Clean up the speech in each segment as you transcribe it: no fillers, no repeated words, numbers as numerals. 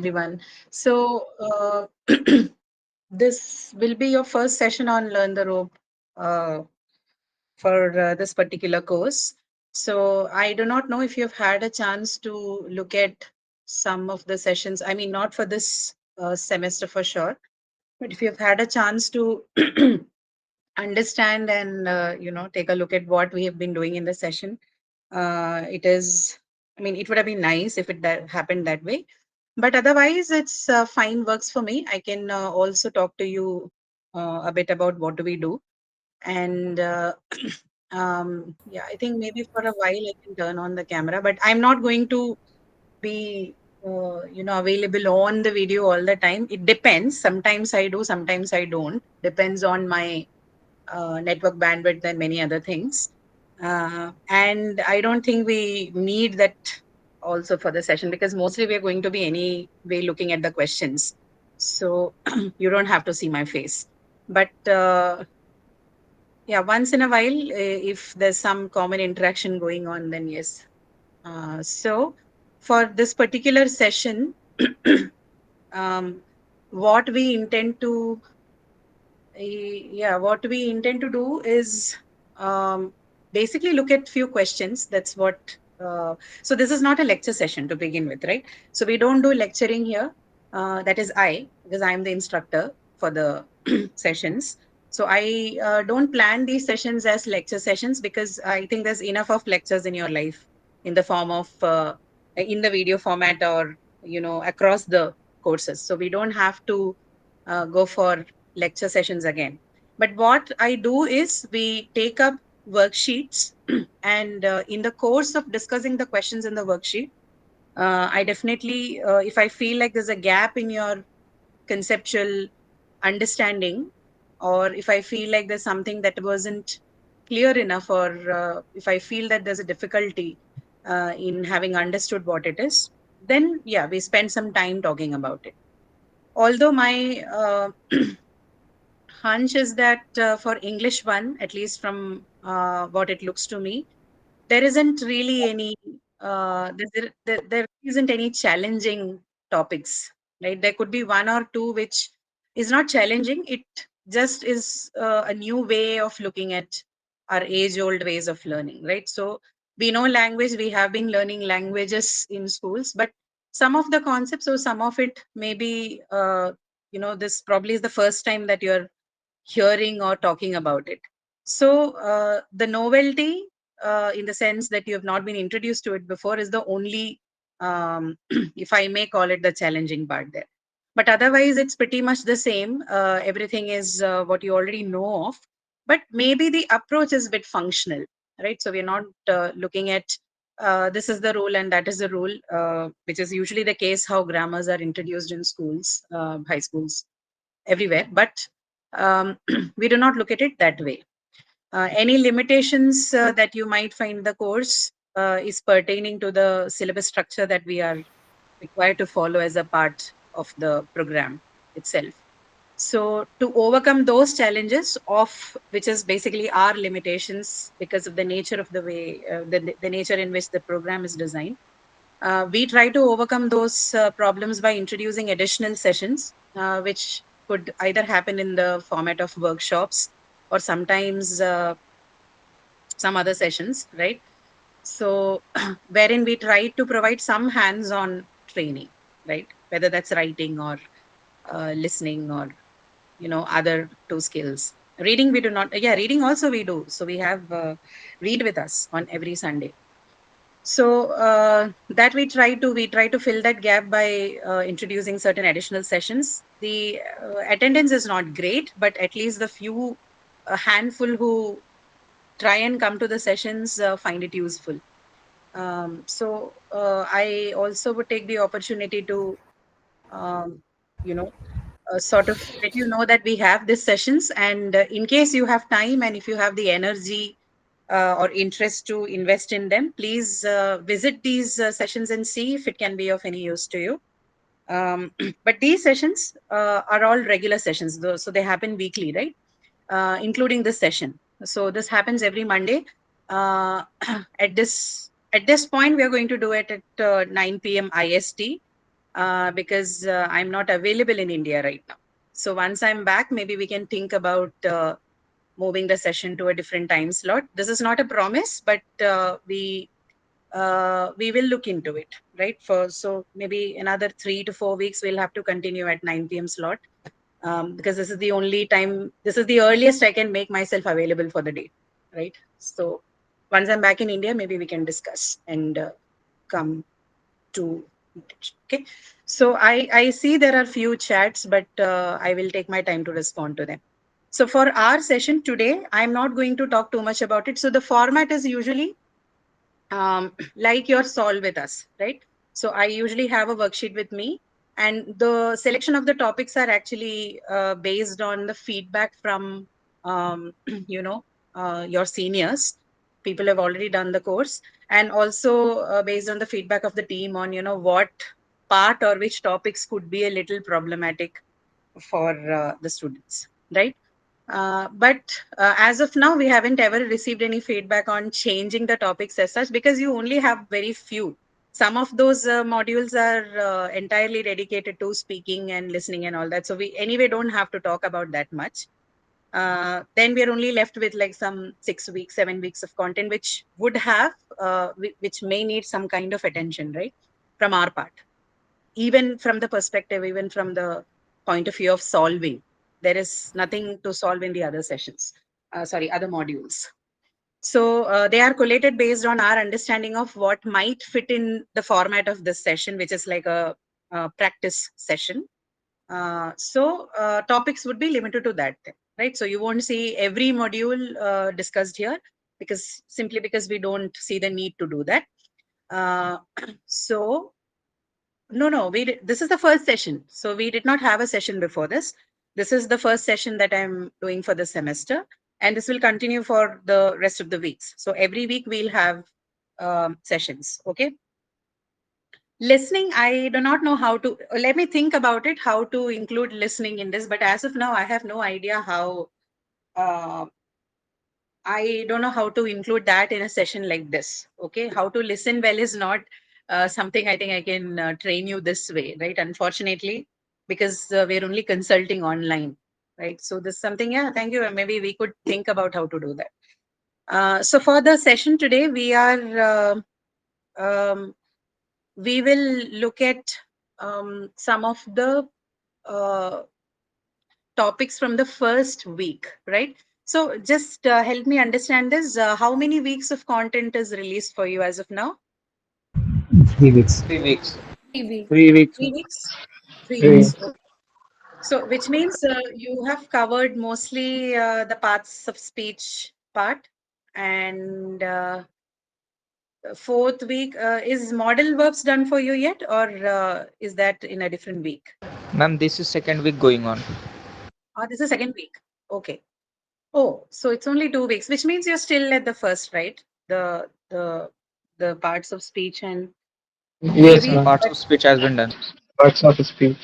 everyone. So, this will be your first session on Learn the Rope uh, for this particular course. So, I do not know if you've had a chance to look at some of the sessions. I mean, not for this semester for sure, but if you've had a chance to understand and take a look at what we have been doing in the session, it is. I mean, it would have been nice if happened that way, but otherwise it's fine, works for me. I can also talk to you a bit about what do we do. And yeah, I think maybe for a while I can turn on the camera, but I'm not going to be available on the video all the time. It depends. Sometimes I do, sometimes I don't. Depends on my network bandwidth and many other things. And I don't think we need that also for the session, because mostly we're going to be anyway looking at the questions. So you don't have to see my face. But yeah, once in a while, if there's some common interaction going on, then yes. So for this particular session, um, what we intend to what we intend to do is basically look at few questions. That's what. So this is not a lecture session to begin with, right? So we don't do lecturing here. That is because I am the instructor for the sessions. So I don't plan these sessions as lecture sessions, because I think there's enough of lectures in your life in the form of in the video format, or across the courses. So we don't have to go for lecture sessions again. But what I do is we take up worksheets, and in the course of discussing the questions in the worksheet, I definitely, if I feel like there's a gap in your conceptual understanding, or if I feel like there's something that wasn't clear enough, or if I feel that there's a difficulty in having understood what it is, then yeah, we spend some time talking about it. Although my hunch is that for English one, at least from what it looks to me, there isn't really any there isn't any challenging topics, right? There could be one or two which is not challenging. It just is a new way of looking at our age old ways of learning, right? So we know language, we have been learning languages in schools, but some of the concepts, or some of it, maybe this probably is the first time that you're hearing or talking about it. So the novelty, in the sense that you have not been introduced to it before, is the only, if I may call it, the challenging part there. But otherwise, it's pretty much the same. Everything is what you already know of, but maybe the approach is a bit functional, right? So we're not looking at this is the rule and that is the rule, which is usually the case how grammars are introduced in schools, high schools, everywhere. But we do not look at it that way. Any limitations that you might find the course is pertaining to the syllabus structure that we are required to follow as a part of the program itself. So to overcome those challenges, of which is basically our limitations because of the nature of the way, the nature in which the program is designed, we try to overcome those problems by introducing additional sessions, which could either happen in the format of workshops, or sometimes some other sessions, right? So, wherein we try to provide some hands on training, right? Whether that's writing or listening, or other two skills. Reading we do not. Yeah, reading also we do. So we have read with us on every Sunday. So that we try to fill that gap by introducing certain additional sessions. The attendance is not great, but at least the few, a handful who try and come to the sessions find it useful. So I also would take the opportunity to um, you know sort of let you know that we have these sessions, and in case you have time and if you have the energy or interest to invest in them, please visit these sessions and see if it can be of any use to you. But these sessions are all regular sessions, though, so they happen weekly, right? Including this session. So this happens every Monday. Uh, at this point, we are going to do it at 9 p.m. IST. because I'm not available in India right now. So once I'm back, maybe we can think about moving the session to a different time slot. This is not a promise, but we will look into it, right? So maybe another 3 to 4 weeks we'll have to continue at 9 p.m. slot, because this is the only time. This is the earliest I can make myself available for the day, right? So once I'm back in India, maybe we can discuss and come to it. Okay. So I see there are few chats, but I will take my time to respond to them. So for our session today, I'm not going to talk too much about it. So the format is usually like your solve with us, right? So I usually have a worksheet with me, and the selection of the topics are actually based on the feedback from you know your seniors. People have already done the course, and also based on the feedback of the team on what part or which topics could be a little problematic for the students, right? But as of now, we haven't ever received any feedback on changing the topics as such, because you only have very few. Some of those modules are entirely dedicated to speaking and listening and all that. So we anyway don't have to talk about that much. Then we are only left with like some 6 weeks, 7 weeks of content, which would have, which may need some kind of attention, right, from our part, even from the perspective, even from the point of view of solving. There is nothing to solve in the other sessions, sorry, other modules. So they are collated based on our understanding of what might fit in the format of this session, which is like a practice session. So topics would be limited to that, right? So you won't see every module discussed here, because simply because we don't see the need to do that. Uh, so no, this is the first session. So we did not have a session before this. This is the first session that I'm doing for the semester, and this will continue for the rest of the weeks. So every week we'll have sessions. Okay. Listening, I do not know how to. Let me think about it. How to include listening in this? But as of now, I have no idea how. Uh, I don't know how to include that in a session like this. Okay, how to listen well is not something I think I can train you this way, right? Unfortunately, because we're only consulting online, right? So this is something, yeah, thank you. Maybe we could think about how to do that. So for the session today, um, we will look at some of the uh, topics from the first week, right? So just help me understand this. How many weeks of content is released for you as of now? 3 weeks. 3 weeks. 3 weeks. 3 weeks. 3 weeks? Three Three. weeks. Okay. So which means you have covered mostly the parts of speech part, and fourth week, is model verbs done for you yet, or is that in a different week? Ma'am, this is second week going on. This is second week. Okay. Oh, so it's only 2 weeks, which means you're still at the first, right? The parts of speech and Yes, maybe, ma'am. Parts but of speech has been done. Parts of speech.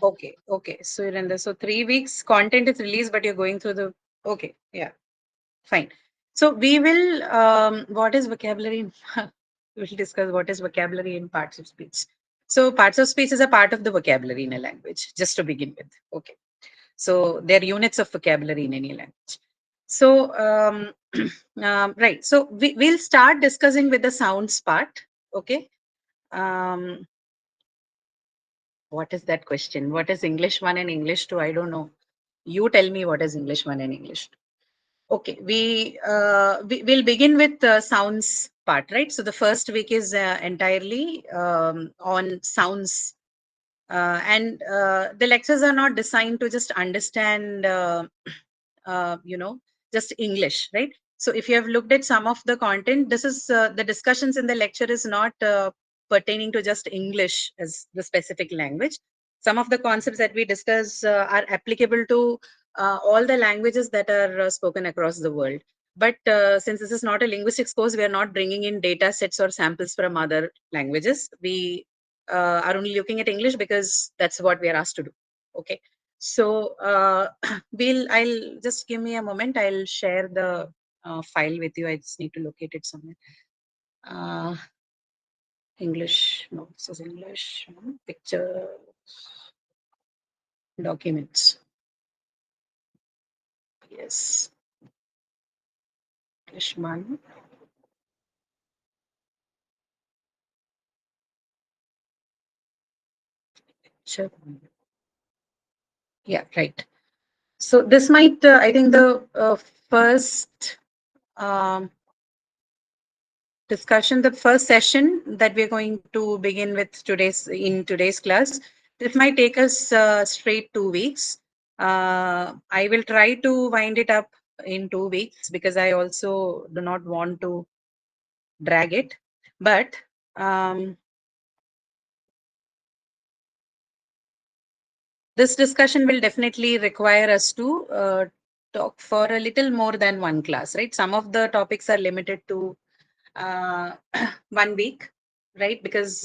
okay. So you're in the, so 3 weeks content is released, but you're going through the, okay, yeah, fine. So we will, what is vocabulary? We'll discuss what is vocabulary in parts of speech. So parts of speech is a part of the vocabulary in a language, just to begin with. Okay. So they're units of vocabulary in any language. So, right. So we'll start discussing with the sounds part. Okay. Um, what is that question? What is English 1 and English 2? I don't know. You tell me what is English 1 and English 2. Okay. We will begin with the sounds part, right? So the first week is entirely on sounds. And the lectures are not designed to just understand uh, you know, just English, right? So if you have looked at some of the content, this is the discussions in the lecture is not pertaining to just English as the specific language. Some of the concepts that we discuss are applicable to all the languages that are spoken across the world. But since this is not a linguistics course, we are not bringing in data sets or samples from other languages. We are only looking at English because that's what we are asked to do. Okay. So I'll just give me a moment. I'll share the file with you. I just need to locate it somewhere. Uh, English. No, this is English. Picture documents. Yes. English one. Sure. Yeah, right. So this might, I think the first um, discussion, the first session that we're going to begin with today's class. This might take us straight 2 weeks. I will try to wind it up in 2 weeks because I also do not want to drag it. But this discussion will definitely require us to talk for a little more than one class, right? Some of the topics are limited to uh, 1 week, right? Because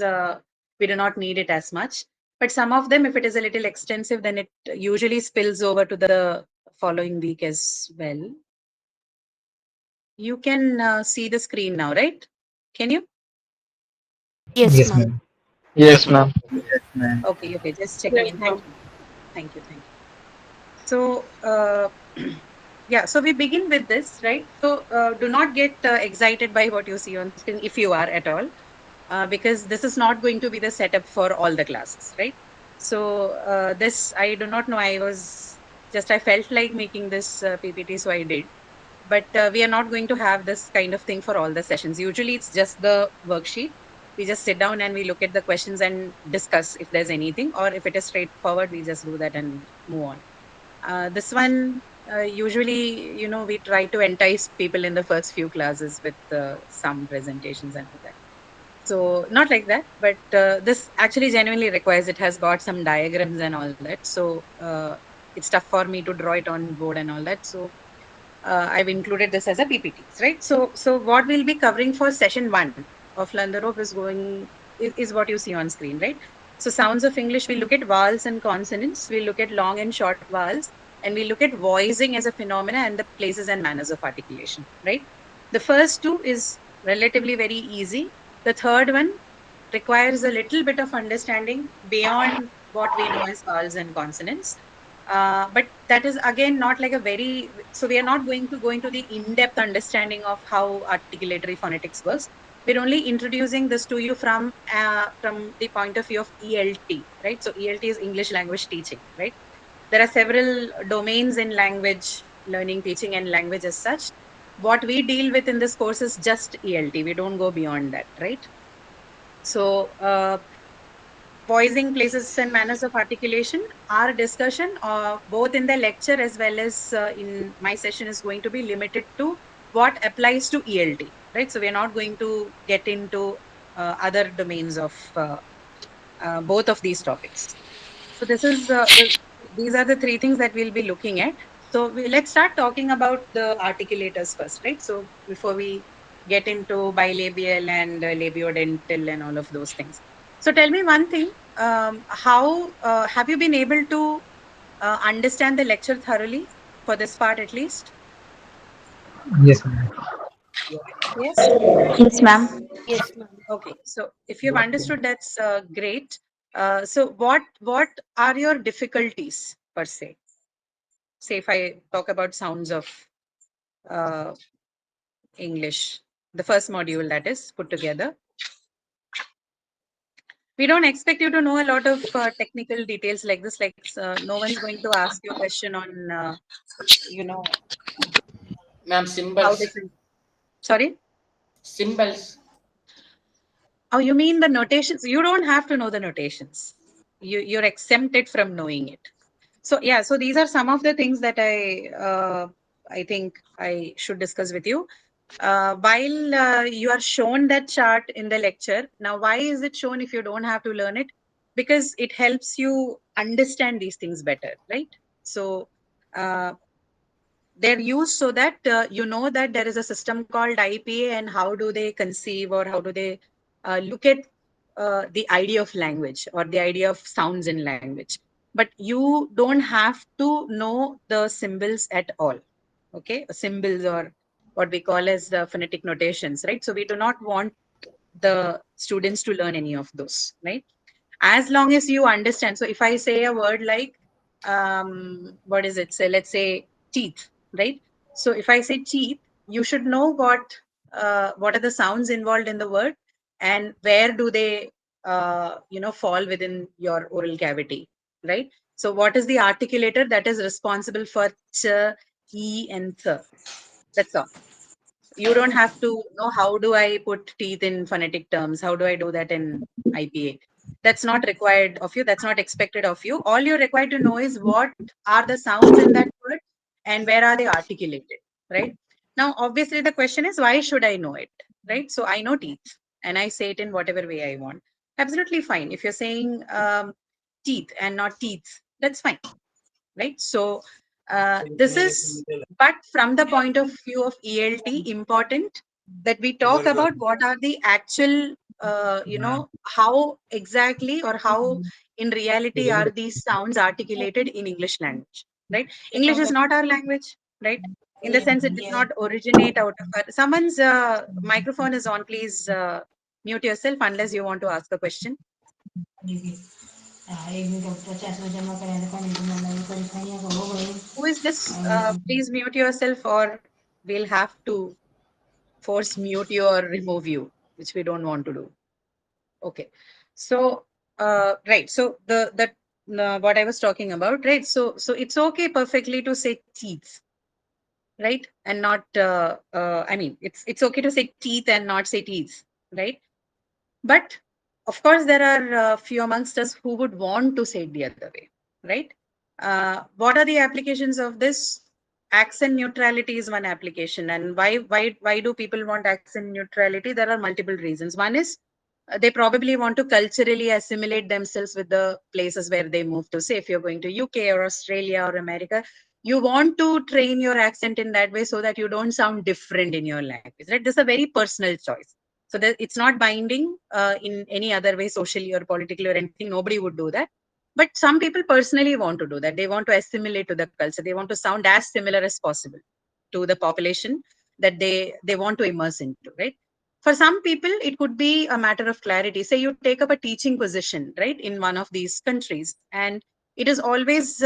we do not need it as much. But some of them, if it is a little extensive, then it usually spills over to the following week as well. You can see the screen now, right? Can you? Yes, ma'am. Yes, ma'am. Okay, okay, just checking in. Thank you. Thank you. Thank you. So, yeah, so we begin with this, right? So, do not get excited by what you see on screen if you are at all. Because this is not going to be the setup for all the classes, right? So this, I do not know. I felt like making this PPT, so I did. But we are not going to have this kind of thing for all the sessions. Usually it's just the worksheet. We just sit down and we look at the questions and discuss if there's anything, or if it is straightforward, we just do that and move on. This one, usually, we try to entice people in the first few classes with some presentations and all that. So not like that, but this actually genuinely requires, it has got some diagrams and all that. So it's tough for me to draw it on board and all that. So I've included this as a PPTs, right? So what we'll be covering for session 1 of Landarov is what you see on screen, right? So sounds of English, we look at vowels and consonants, we look at long and short vowels, and we look at voicing as a phenomena and the places and manners of articulation, right? The first two is relatively very easy. The third one requires a little bit of understanding beyond what we know as vowels and consonants. But that is again not like a very, so we are not going to go into the in-depth understanding of how articulatory phonetics works. We're only introducing this to you from the point of view of ELT, right? So ELT is English language teaching, right? There are several domains in language learning, teaching, and language as such. What we deal with in this course is just ELT. We don't go beyond that, right? So, voicing, places, and manners of articulation, our discussion, both in the lecture as well as in my session, is going to be limited to what applies to ELT, right? So, we are not going to get into other domains of both of these topics. So, these are the three things that we'll be looking at. So, let's start talking about the articulators first, right? So, before we get into bilabial and labiodental and all of those things. So, tell me one thing. How have you been able to understand the lecture thoroughly for this part at least? Yes, ma'am. Yes. Yes, ma'am. Okay. So, if you've understood, that's great. So, what are your difficulties per se? Say, if I talk about sounds of uh, English, the first module that is put together. We don't expect you to know a lot of technical details like this. Like, no one's going to ask you a question on, you know, Ma'am, how symbols. different. Sorry? Symbols. Oh, you mean the notations? You don't have to know the notations. You're exempted from knowing it. So yeah, so these are some of the things that I think I should discuss with you. While you are shown that chart in the lecture, now why is it shown if you don't have to learn it? Because it helps you understand these things better, right? So uh, they're used so that you know that there is a system called IPA and how do they conceive or how do they look at the idea of language or the idea of sounds in language. But you don't have to know the symbols at all. Okay, symbols or what we call as the phonetic notations, right? So we do not want the students to learn any of those, right? As long as you understand. So if I say a word like, what is it? So let's say teeth, right? So if I say teeth, you should know what are the sounds involved in the word and where do they, fall within your oral cavity, right? So what is the articulator that is responsible for ch, e, and th? That's all. You don't have to know how do I put teeth in phonetic terms, how do I do that in IPA. That's not required of you, that's not expected of you. All you're required to know is what are the sounds in that word and where are they articulated, right? Now obviously the question is, why should I know it, right? So I know teeth and I say it in whatever way I want. Absolutely fine. If you're saying teeth and not teeth, that's fine, right? So this is, but from the point of view of ELT, important that we talk about what are the actual, how exactly or how in reality are these sounds articulated in English language, right? English is not our language, right? In the sense it did not originate out of our, someone's microphone is on, please mute yourself unless you want to ask a question. Who is this? Please mute yourself or we'll have to force mute you or remove you, which we don't want to do. Okay. So, right. So what I was talking about, right? So it's okay perfectly to say teeth, right? And not, I mean, it's okay to say teeth and not say teeth, right? But of course, there are few amongst us who would want to say it the other way, right? What are the applications of this? Accent neutrality is one application. And why do people want accent neutrality? There are multiple reasons. One is they probably want to culturally assimilate themselves with the places where they move to. Say, if you're going to UK or Australia or America, you want to train your accent in that way so that you don't sound different in your language, right? This is a very personal choice. So that it's not binding in any other way, socially or politically or anything. Nobody would do that. But some people personally want to do that. They want to assimilate to the culture. They want to sound as similar as possible to the population that they want to immerse into, right? For some people, it could be a matter of clarity. Say you take up a teaching position, right, in one of these countries, and it is always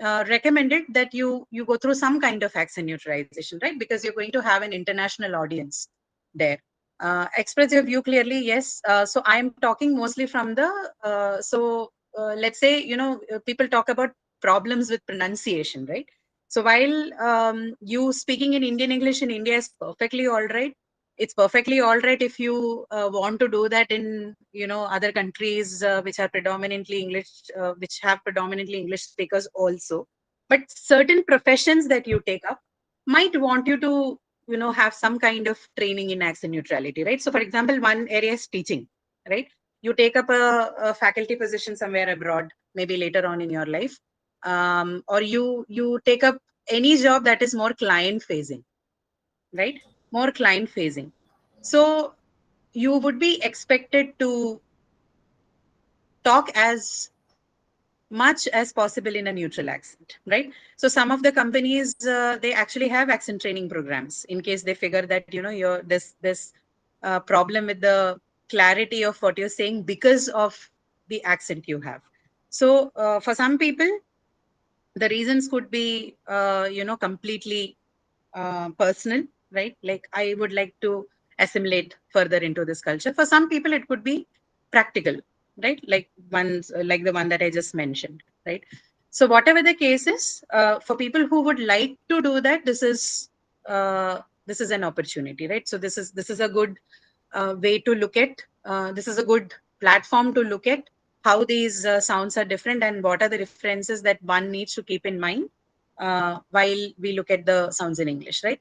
recommended that you go through some kind of accent neutralization, right? Because you're going to have an international audience there. Express your view clearly, yes. So I'm talking mostly from the, let's say, people talk about problems with pronunciation, right? So while you speaking in Indian English in India is perfectly all right, it's perfectly all right if you want to do that in other countries which are predominantly English, which have predominantly English speakers also. But certain professions that you take up might want you to have some kind of training in accent neutrality, right? So for example, one area is teaching, right? You take up a faculty position somewhere abroad, maybe later on in your life, or you take up any job that is more client facing, right? More client facing. So you would be expected to talk as much as possible in a neutral accent, right? So some of the companies they actually have accent training programs in case they figure that you're this problem with the clarity of what you're saying because of the accent you have. So for some people, the reasons could be completely personal, right? Like I would like to assimilate further into this culture. For some people, it could be practical, right? Like ones like the one that I just mentioned, right? So whatever the case is, for people who would like to do that, this is an opportunity, right? So this is a good way to look at. This is a good platform to look at how these sounds are different and what are the differences that one needs to keep in mind while we look at the sounds in English, right?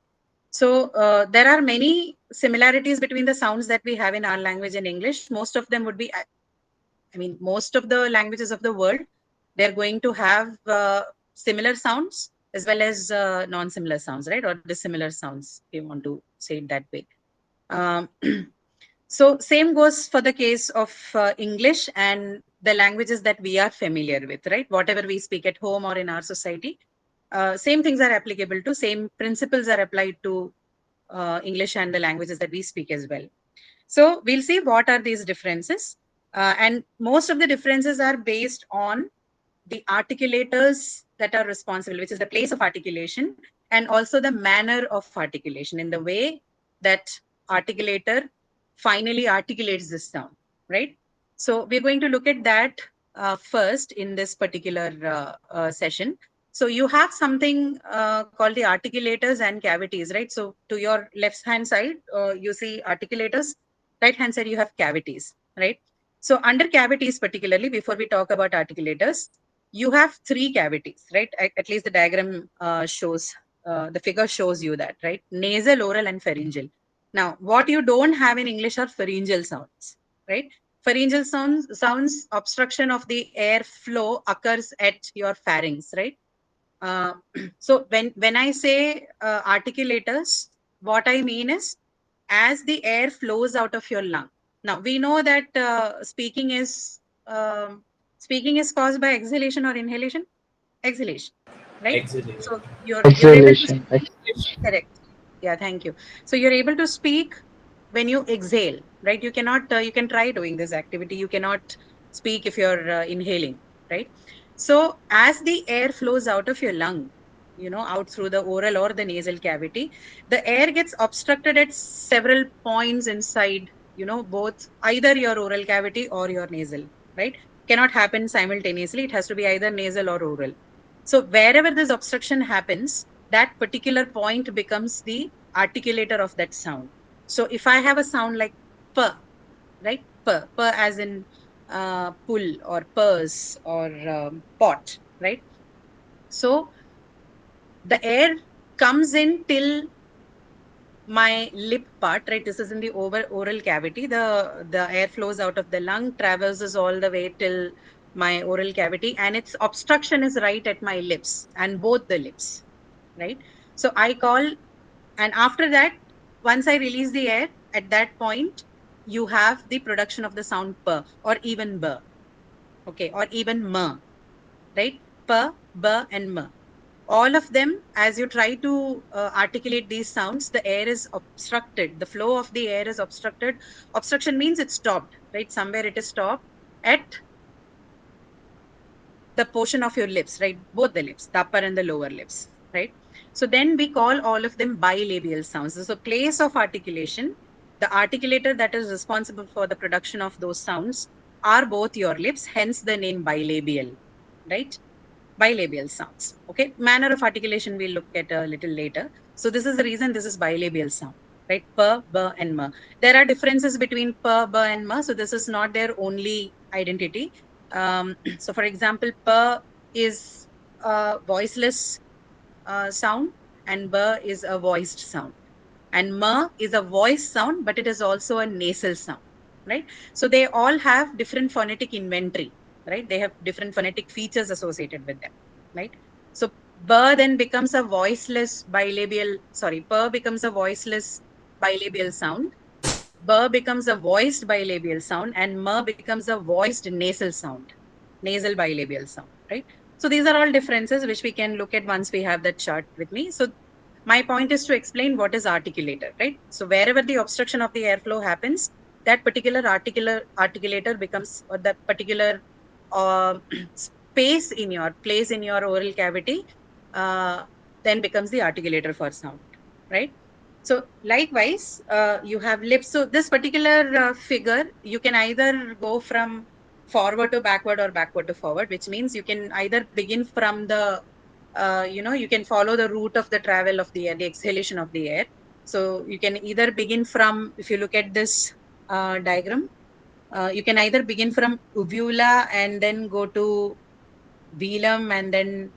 So there are many similarities between the sounds that we have in our language and English. Most of them would be, I mean, most of the languages of the world, they're going to have similar sounds as well as non-similar sounds, right? Or dissimilar sounds, if you want to say it that way. Um, so same goes for the case of English and the languages that we are familiar with, right? Whatever we speak at home or in our society, same things are applicable to, same principles are applied to English and the languages that we speak as well. So we'll see what are these differences. And most of the differences are based on the articulators that are responsible, which is the place of articulation, and also the manner of articulation in the way that articulator finally articulates this sound, right? So we're going to look at that first in this particular session. So you have something called the articulators and cavities, right? So to your left hand side, you see articulators. Right hand side, you have cavities, right? So under cavities, particularly before we talk about articulators, you have three cavities, right? At least the diagram shows, the figure shows you that, right? Nasal, oral, and pharyngeal. Now, what you don't have in English are pharyngeal sounds, right? Pharyngeal sounds obstruction of the air flow occurs at your pharynx, right? Uh, so when I say articulators, what I mean is as the air flows out of your lung. Now we know that speaking is caused by exhalation or inhalation. Exhalation, right? Exhalation. So you're able to Exhalation. speak. Correct. Yeah, thank you. So you're able to speak when you exhale, right? You cannot. You can try doing this activity. You cannot speak if you're inhaling, right? So as the air flows out of your lung, out through the oral or the nasal cavity, the air gets obstructed at several points inside. Both either your oral cavity or your nasal, right? Cannot happen simultaneously. It has to be either nasal or oral. So wherever this obstruction happens, that particular point becomes the articulator of that sound. So if I have a sound like p, right? P as in pull or purse or pot, right? So the air comes in till my lip part, right? This is in the oral cavity. The air flows out of the lung, traverses all the way till my oral cavity, and its obstruction is right at my lips and both the lips, right? So I call, and after that, once I release the air, at that point, you have the production of the sound p or even b, okay, or even m, right? P, b, and m. All of them, as you try to articulate these sounds, the air is obstructed. The flow of the air is obstructed. Obstruction means it's stopped, right? Somewhere it is stopped at the portion of your lips, right? Both the lips, the upper and the lower lips, right? So then we call all of them bilabial sounds. So place of articulation, the articulator that is responsible for the production of those sounds are both your lips, hence the name bilabial, right? Bilabial sounds. Okay. Manner of articulation we'll look at a little later. So this is the reason this is bilabial sound, right? P, B, and M. There are differences between P, B, and M. So this is not their only identity. So for example, P is a voiceless sound and B is a voiced sound. And M is a voice sound, but it is also a nasal sound, right? So they all have different phonetic inventory, right? They have different phonetic features associated with them, right? So B then becomes a voiceless bilabial, sorry, P becomes a voiceless bilabial sound. B becomes a voiced bilabial sound, and M becomes a voiced nasal sound, nasal bilabial sound, right? So these are all differences which we can look at once we have that chart with me. So my point is to explain what is articulator, right? So wherever the obstruction of the airflow happens, that particular articulator becomes, or that particular uh, space in your place in your oral cavity, uh, then becomes the articulator for sound, right? So likewise, you have lips. So this particular figure, you can either go from forward to backward or backward to forward, which means you can either begin from the you can follow the route of the travel of the air, the exhalation of the air. So you can either begin from, if you look at this diagram, you can either begin from uvula and then go to velum and then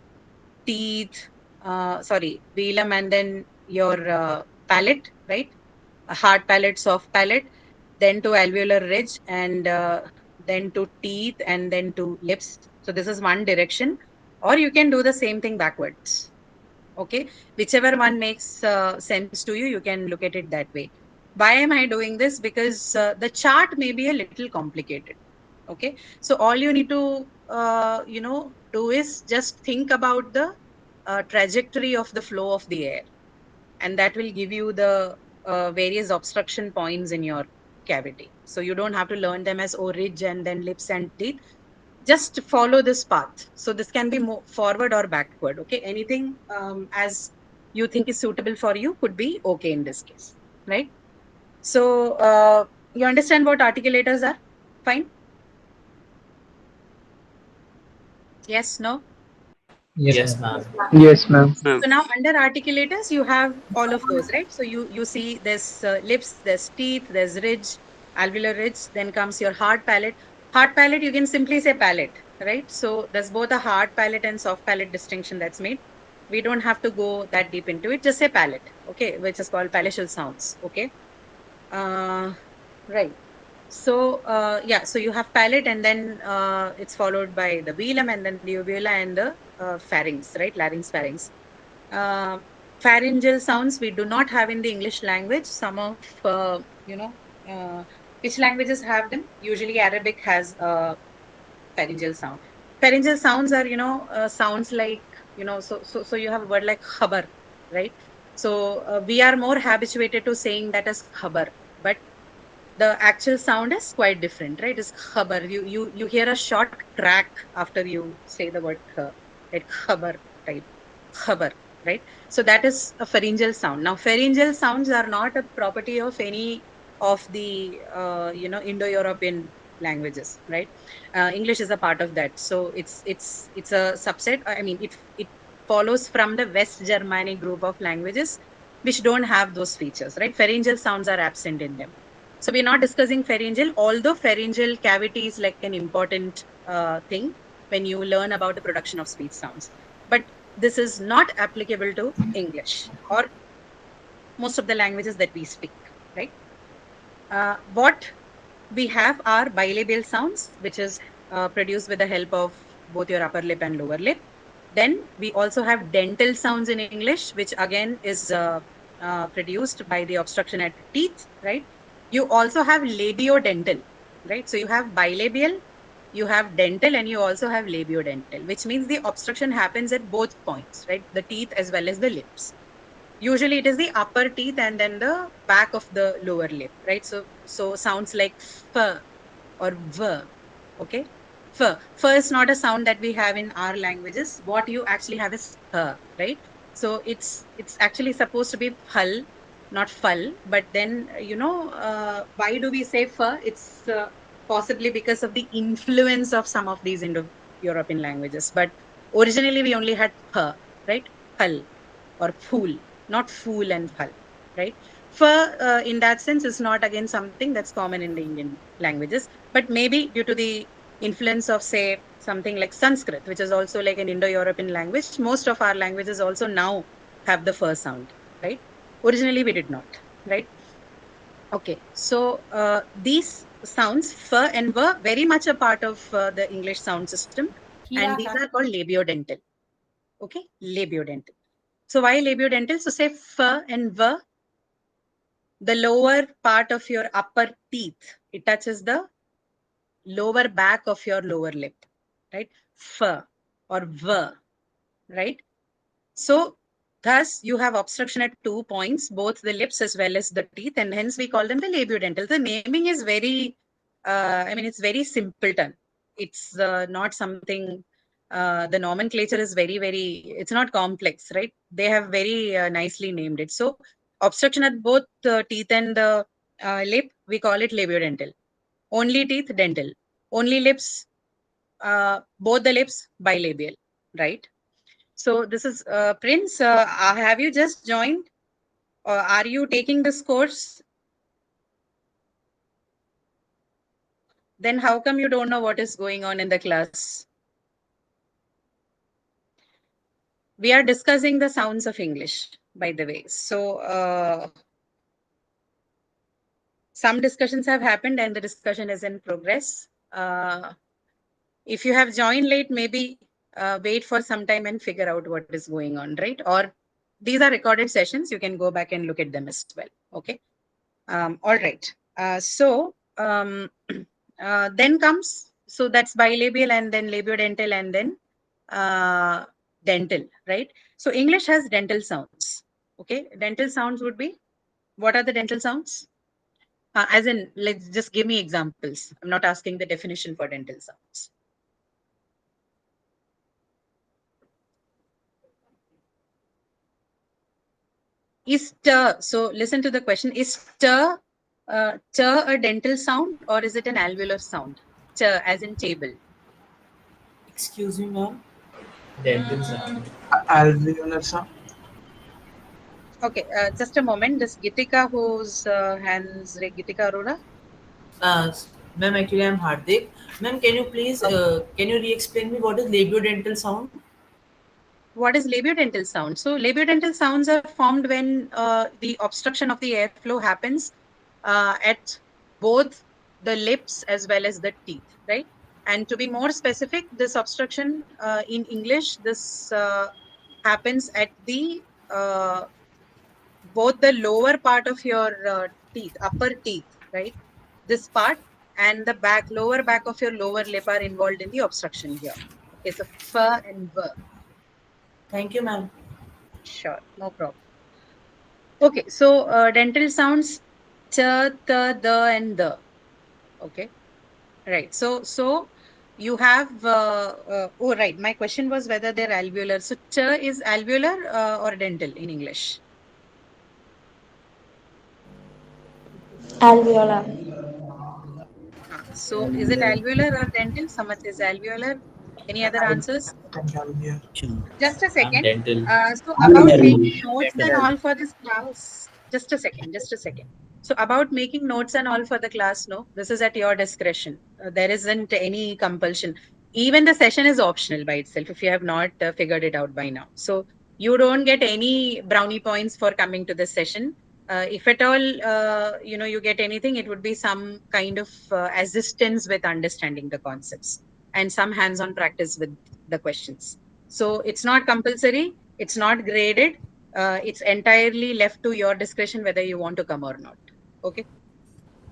teeth, velum and then your palate, right? A hard palate, soft palate, then to alveolar ridge, and then to teeth, and then to lips. So this is one direction. Or you can do the same thing backwards. Okay, whichever one makes sense to you, you can look at it that way. Why am I doing this? Because the chart may be a little complicated. Okay, so all you need to do is just think about the trajectory of the flow of the air, and that will give you the various obstruction points in your cavity. So you don't have to learn them as O ridge and then lips and teeth. Just follow this path. So this can be more forward or backward. Okay, anything as you think is suitable for you could be okay in this case, right? So you understand what articulators are? Fine. Yes, no? Yes, Yes, ma'am. ma'am. Yes, ma'am. So now under articulators, you have all of those, right? So you see there's lips, there's teeth, there's ridge, alveolar ridge, then comes your hard palate. Hard palate, you can simply say palate, right? So there's both a hard palate and soft palate distinction that's made. We don't have to go that deep into it. Just say palate, okay, which is called palatal sounds, okay? Right. So yeah, so you have palate and then it's followed by the velum and then the uvula and the pharynx, right? Larynx, pharynx. Uh, Pharyngeal sounds we do not have in the English language. Some of, uh, which languages have them? Usually Arabic has a pharyngeal sound. Pharyngeal sounds are, sounds like, so you have a word like khabar, right? So we are more habituated to saying that as khabar, but the actual sound is quite different, right? It's khabar. You hear a short crack after you say the word kh, like khabar type, khabar, right? So that is a pharyngeal sound. Now, pharyngeal sounds are not a property of any of the Indo-European languages, right? English is a part of that, so it's a subset. I mean, it follows from the West Germanic group of languages which don't have those features, right? Pharyngeal sounds are absent in them. So we're not discussing pharyngeal, although pharyngeal cavity is like an important thing when you learn about the production of speech sounds. But this is not applicable to English or most of the languages that we speak, right? What we have are bilabial sounds, which is produced with the help of both your upper lip and lower lip. Then we also have dental sounds in English, which again is produced by the obstruction at teeth, right? You also have labiodental, right? So you have bilabial, you have dental, and you also have labiodental, which means the obstruction happens at both points, right? The teeth as well as the lips. Usually it is the upper teeth and then the back of the lower lip, right? So sounds like f or v, okay? F. F is not a sound that we have in our languages. What you actually have is right? So it's actually supposed to be phal, not fal. But then, why do we say f? It's possibly because of the influence of some of these Indo-European languages. But originally we only had p, right? Phal or fool, not fool and phal, right? For in that sense is not again something that's common in the Indian languages, but maybe due to the influence of say something like Sanskrit, which is also like an Indo-European language. Most of our languages also now have the fur sound, right? Originally we did not, right? Okay, so these sounds fur and ver very much a part of the English sound system, and these are called labiodental. Okay, labiodental. So why labiodental? So say f and v, the lower part of your upper teeth, it touches the lower back of your lower lip, right? F or v, right? So thus you have obstruction at 2 points, both the lips as well as the teeth, and hence we call them the labiodental. The naming is very, it's very simpleton. It's not something, the nomenclature is very, very, it's not complex, right? They have very nicely named it. So obstruction at both the teeth and the lip, we call it labiodental. Only teeth, dental. Only lips, both the lips, bilabial, right? So this is Prince. Have you just joined, or are you taking this course? Then how come you don't know what is going on in the class? We are discussing the sounds of English, by the way. So some discussions have happened and the discussion is in progress. If you have joined late, maybe wait for some time and figure out what is going on, right? Or these are recorded sessions. You can go back and look at them as well. Okay. All right. Then comes, so that's bilabial and then labiodental and then dental, right? So English has dental sounds. Okay. Dental sounds would be, what are the dental sounds? As in, let's just give me examples. I'm not asking the definition for dental sounds. Is t, so listen to the question, is t a dental sound or is it an alveolar sound? T as in table. Excuse me, ma'am. Dental sound. Alveolar sound. Okay, just a moment. This Gitika, whose hands, Gitika Arora? Uh, Ma'am, actually, I'm Hardik. Ma'am, can you please can you re-explain me what is labiodental sound? What is labiodental sound? So labiodental sounds are formed when the obstruction of the airflow happens at both the lips as well as the teeth, right? And to be more specific, this obstruction in English, this happens at the both the lower part of your teeth, upper teeth, right? This part and the back, lower back of your lower lip are involved in the obstruction here. Okay, so f and v. Thank you, ma'am. Sure, no problem. Okay, so dental sounds ch, t, the, and the. Okay, right. So you have. Oh, right. My question was whether they're alveolar. So ch is alveolar or dental in English. Alveolar. So is it alveolar or dental? Samat is alveolar. Any other answers? Just a I'm second. dental. So about making notes and all for this class. Just a second. Just a second. So about making notes and all for the class, no, this is at your discretion. There isn't any compulsion. Even the session is optional by itself if you have not figured it out by now. So you don't get any brownie points for coming to this session. If at all, you get anything, it would be some kind of assistance with understanding the concepts and some hands-on practice with the questions. So it's not compulsory, it's not graded, it's entirely left to your discretion whether you want to come or not. Okay.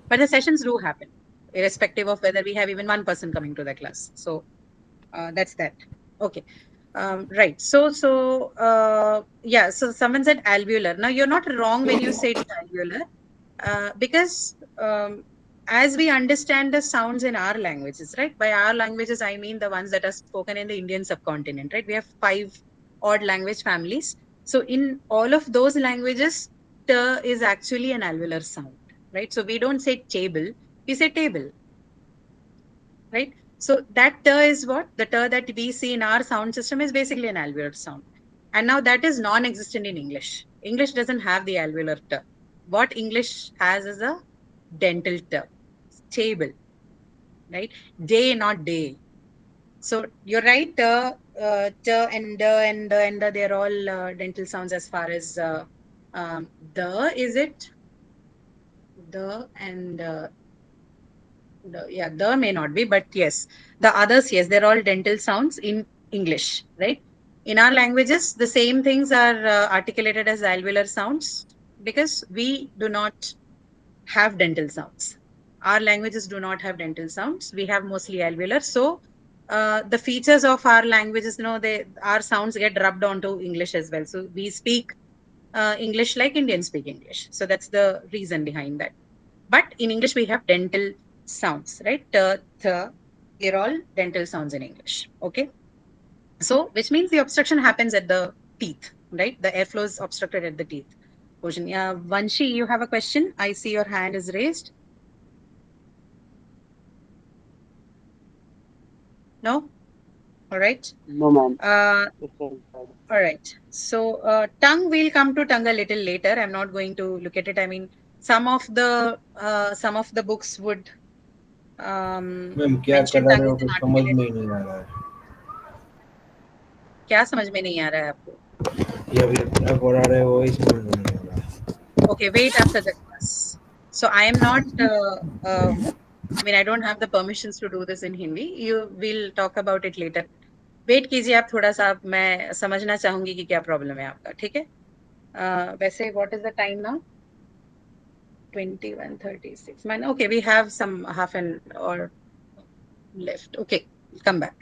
But the sessions do happen, irrespective of whether we have even one person coming to the class. So that's that. Okay. Right. Yeah. So someone said alveolar. Now you're not wrong when you say it's alveolar, because as we understand the sounds in our languages, right? By our languages, I mean the ones that are spoken in the Indian subcontinent, right? We have 5 odd language families. So in all of those languages, t is actually an alveolar sound, right? So we don't say table, we say table, right? So that t is what? The t that we see in our sound system is basically an alveolar sound. And now that is non-existent in English. English doesn't have the alveolar t. What English has is a dental t, table, right? Day, not day. So you're right, t and d and d and d, they're all dental sounds as far as the, is it? The and the may not be, but yes, the others, yes, they're all dental sounds in English, right? In our languages, the same things are articulated as alveolar sounds because we do not have dental sounds. Our languages do not have dental sounds. We have mostly alveolar. So the features of our languages, our sounds get rubbed onto English as well. So we speak English like Indians speak English. So that's the reason behind that. But in English, we have dental sounds, right? T, th, they're all dental sounds in English. Okay. So, which means the obstruction happens at the teeth, right? The airflow is obstructed at the teeth. Portion. Yeah, Vanshi, you have a question? I see your hand is raised. No? All right. No, ma'am. All right. So, tongue, we'll come to tongue a little later. I'm not going to look at it. I mean, some of the books would ma'am क्या mention करा tongue रहे is हो an कुछ समझ articulate. में ही नहीं आ रहा है क्या समझ में नहीं आ रहा है आपको? ये अभी क्या पढ़ा रहे हो वही समझ में नहीं आ रहा है Okay, wait after the class. So I am not. I mean, I don't have the permissions to do this in Hindi. You will talk about it later. Wait कीजिए आप थोड़ा सा, मैं समझना चाहूंगी कि क्या प्रॉब्लम है आपका, ठीक है? वैसे what is the time now? 21:36. Man, okay, we have some half an hour left. Okay, come back.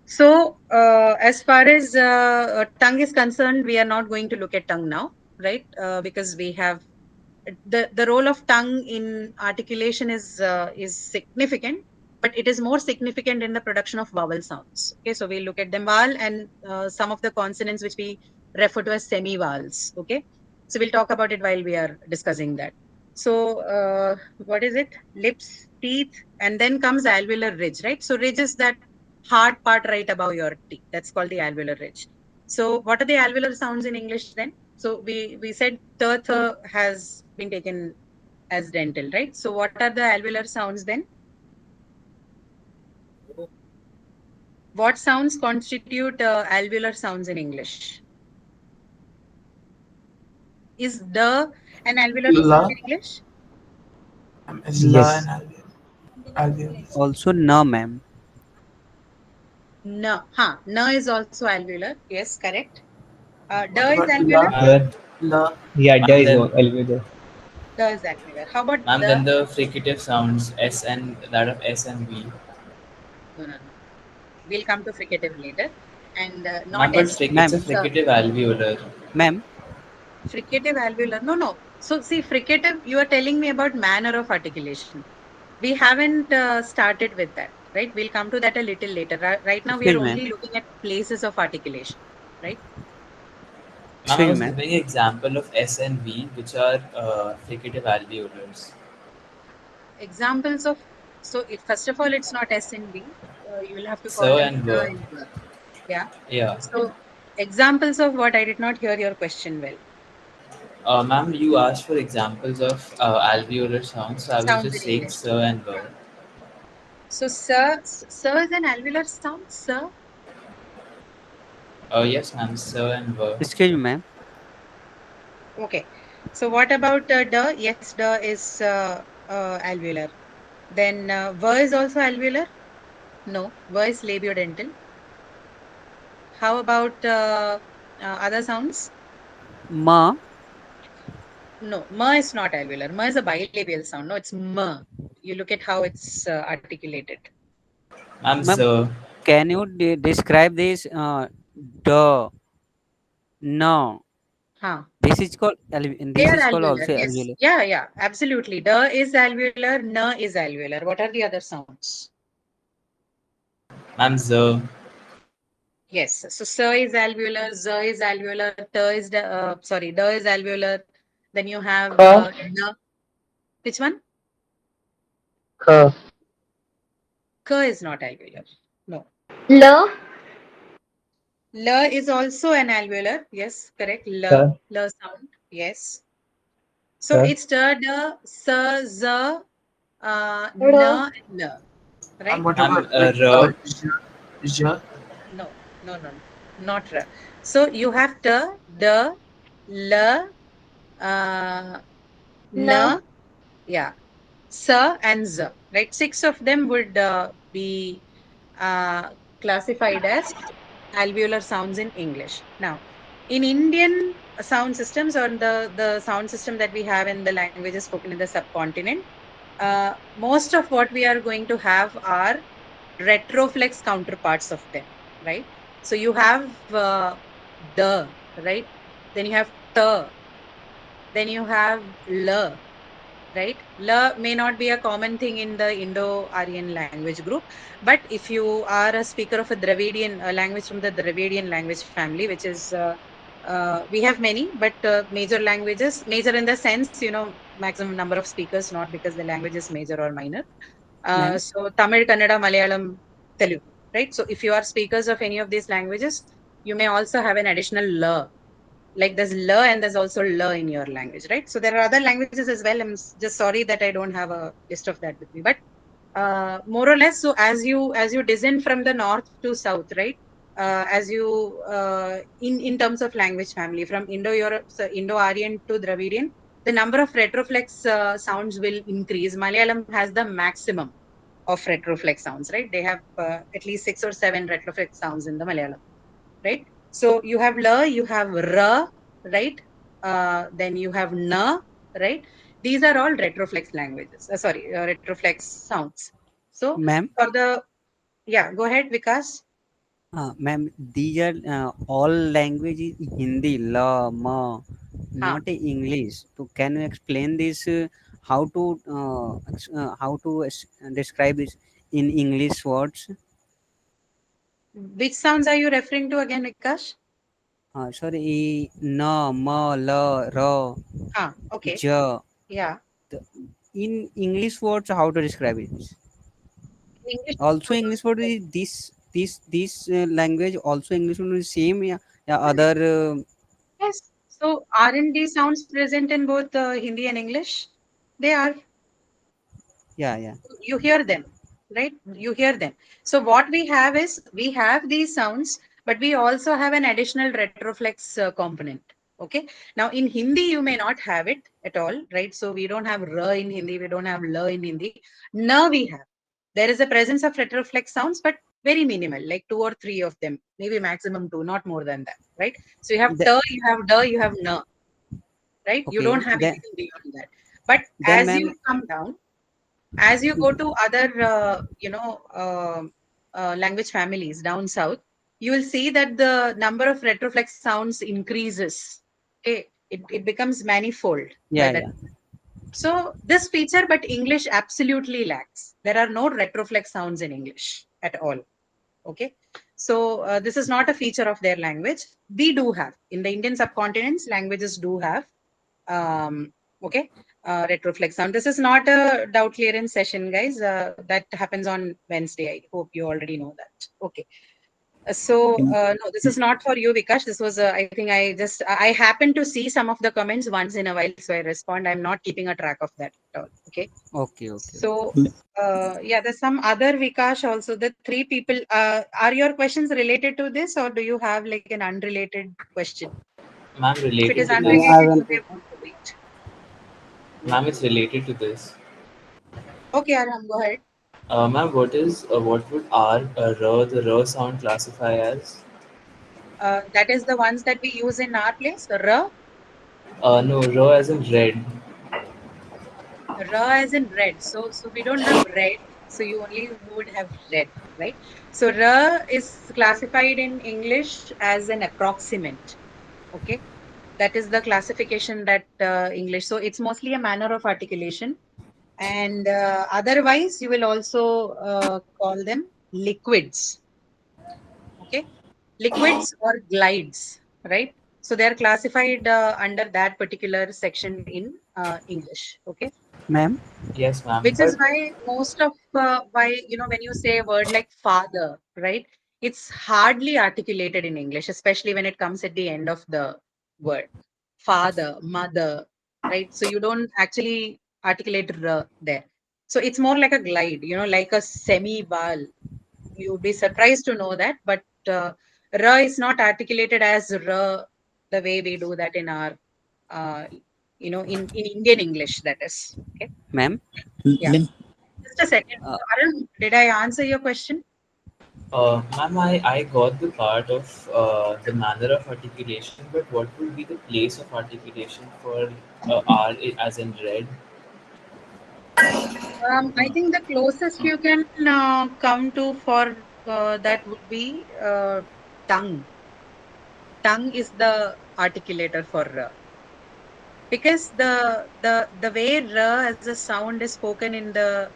So as far as tongue is concerned, we are not going to look at tongue now, right? Because we have the role of tongue in articulation is significant, but it is more significant in the production of vowel sounds. Okay, so we'll look at them vowel and some of the consonants which we refer to as semi-vowels. Okay, so we'll talk about it while we are discussing that. So what is it? Lips, teeth, and then comes alveolar ridge, right? So ridge is that hard part right above your teeth. That's called the alveolar ridge. So what are the alveolar sounds in English then? So we said th has been taken as dental, right? So what are the alveolar sounds then? What sounds constitute alveolar sounds in English? Is the an alveolar sound La. in English? Is la Yes. and alveolus. Also, no, ma'am. No, no is also alveolar. Yes, correct. What Da is about alveolar. la? Ma'am, La. Yeah, ma'am, there is then, alveolar. Da is alveolar. How about ma'am, the? then the fricative sounds S and that of S and V. No, no, no. We'll come to fricative later, and not Ma'am, but S. it's a Ma'am, fricative alveolar. ma'am, Fricative alveolar. No, no. So see, fricative. You are telling me about manner of articulation. We haven't started with that, right? We'll come to that a little later. Right now, we excuse are me, ma'am. only looking at places of articulation, right? Ma'am, I Excuse me, was ma'am. giving an example of S and V, which are fricative alveolars. Examples of. So, first of all, it's not S and V. You will have to call So them and the V. and the. Yeah. Yeah. So, examples of what I did not hear your question well. Ma'am, you asked for examples of alveolar sounds, so I was Sounds just in saying English. so and V. So, sir is an alveolar sound, sir. Yes, ma'am, so and V. Excuse me, ma'am. Okay. So, what about the? Yes, the is alveolar. Then, ver is also alveolar. No, ver is labiodental. How about other sounds? Ma, No, ma is not alveolar. Ma is a bilabial sound. No, it's ma. You look at how it's articulated. Ma'am, ma'am, so. can you describe this? The no. Huh. This is called They this are is called alveolar. also Yes. alveolar. Yeah, yeah, absolutely. Da is alveolar. Na is alveolar. What are the other sounds? Ma'am, Z. Yes. So, sa is alveolar. Z is alveolar. Ta is, sorry, da is alveolar. Then you have Ka. na. Which one? Ka. Ka is not alveolar. No. L, La is also an alveolar. Yes, correct. La, Ka. la sound. Yes. So Ka. it's da, da, sa, za, R, na, and la. And Right? what Ma'am, about R. ja? No, no, no, not ra. So you have ta, da, la, na, N, yeah, sa, and za. Right? 6 of them would be uh, classified as alveolar sounds in English. Now, in Indian sound systems or the sound system that we have in the languages spoken in the subcontinent, most of what we are going to have are retroflex counterparts of them, right? So you have the, right? Then you have the, then you have la, right? La may not be a common thing in the Indo-Aryan language group, but if you are a speaker of a Dravidian language from the Dravidian language family, which is we have many, but major languages, major in the sense, maximum number of speakers, not because the language is major or minor. Ma'am, So Tamil, Kannada, Malayalam, Telugu, right? So if you are speakers of any of these languages, you may also have an additional la, like there's la and there's also la in your language, right? So there are other languages as well. I'm just sorry that I don't have a list of that with me, but more or less, so as you descend from the north to south, right? As you in terms of language family from Indo-Europe, so Indo-Aryan to Dravidian, the number of retroflex sounds will increase. Malayalam has the maximum of retroflex sounds, right? They have at least 6 or 7 retroflex sounds in the Malayalam, right? So you have la, you have ra, right? Then you have na, right? These are all retroflex languages. Retroflex sounds. So ma'am, for the, yeah, go ahead, Vikas. ma'am. These are all languages. Hindi, la, ma, not a English. So can you explain this? How to describe this in English words? Which sounds are you referring to again, Vikash? Sorry, na, ma, la, ra, Okay. ja. Yeah. In English words, how to describe it? English. Also, English word is this language. Also, English word is same. Yeah, yeah. Other. Yes. So R&D sounds present in both Hindi and English. They are. Yeah, yeah. You hear them, right? You hear them. So what we have is we have these sounds, but we also have an additional retroflex component. Okay. Now in Hindi, you may not have it at all, right? So we don't have ra in Hindi, we don't have la in Hindi. Na we have. There is a presence of retroflex sounds, but very minimal, like 2 or 3 of them, maybe maximum 2, not more than that, right? So you have The- ta, you have da, you have na, right? You Okay. don't have Then, anything beyond that. But then, as ma'am. you come down, as you go to other language families down south, you will see that the number of retroflex sounds increases. Okay, it becomes manifold by Yeah, that. yeah. So this feature, but English absolutely lacks. There are no retroflex sounds in English at all. Okay, so this is not a feature of their language. We do have in the Indian subcontinents, languages do have okay, retroflex sound. This is not a doubt clearance session, guys. That happens on Wednesday. I hope you already know that. Okay. No, this is not for you, Vikash. This was, I think I happened to see some of the comments once in a while, so I respond. I'm not keeping a track of that at all. Okay. Okay, okay. So, yeah, there's some other Vikash also. The 3 people, are your questions related to this, or do you have like an unrelated question? Ma'am, If it related is to unrelated, this. you may want to wait. Ma'am, it's related to this. Okay, Arham, go ahead. Ma'am, what would the R sound classify as? That is the ones that we use in our place. No, R as in red. As in red. So we don't have red. So you would have red, right? So is classified in English as an approximant. Okay, that is the classification that English. So it's mostly a manner of articulation, and otherwise you will also call them liquids. Okay, liquids or glides, right? So they are classified under that particular section in English. Okay, Ma'am. Yes, ma'am. which But is why most of why when you say a word like father, right? It's hardly articulated in English, especially when it comes at the end of the word. Father, mother, right? So you don't actually articulate r there. So it's more like a glide, like a semi-vowel. You'd be surprised to know that, but ra is not articulated as ra the way we do that in our, in Indian English, that is. Okay. Ma'am. Yeah. Just a second. Uh, Arun, did I answer your question? ma'am, I got the part of the manner of articulation, but what would be the place of articulation for R as in red? I think the closest you can come to for that would be tongue. Tongue is the articulator for ra. Because the way ra as a sound is spoken in the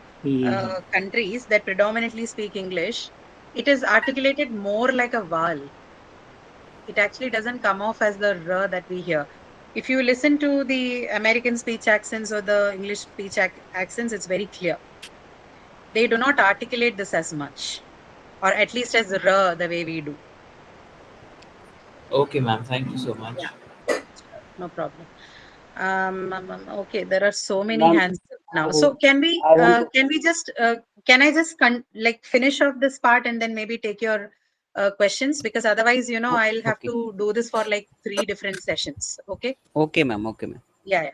countries that predominantly speak English, it is articulated more like a vowel. It actually doesn't come off as the r that we hear. If you listen to the American speech accents or the English speech accents, it's very clear. They do not articulate this as much, or at least as r the way we do. Okay, ma'am. Thank you so much. Yeah, no problem. Okay, there are so many hands up now. So can we just can I just like finish off this part and then maybe take your questions, because otherwise I'll have okay. to do this for like 3 different sessions. Okay. Okay, ma'am. Okay, ma'am. Yeah.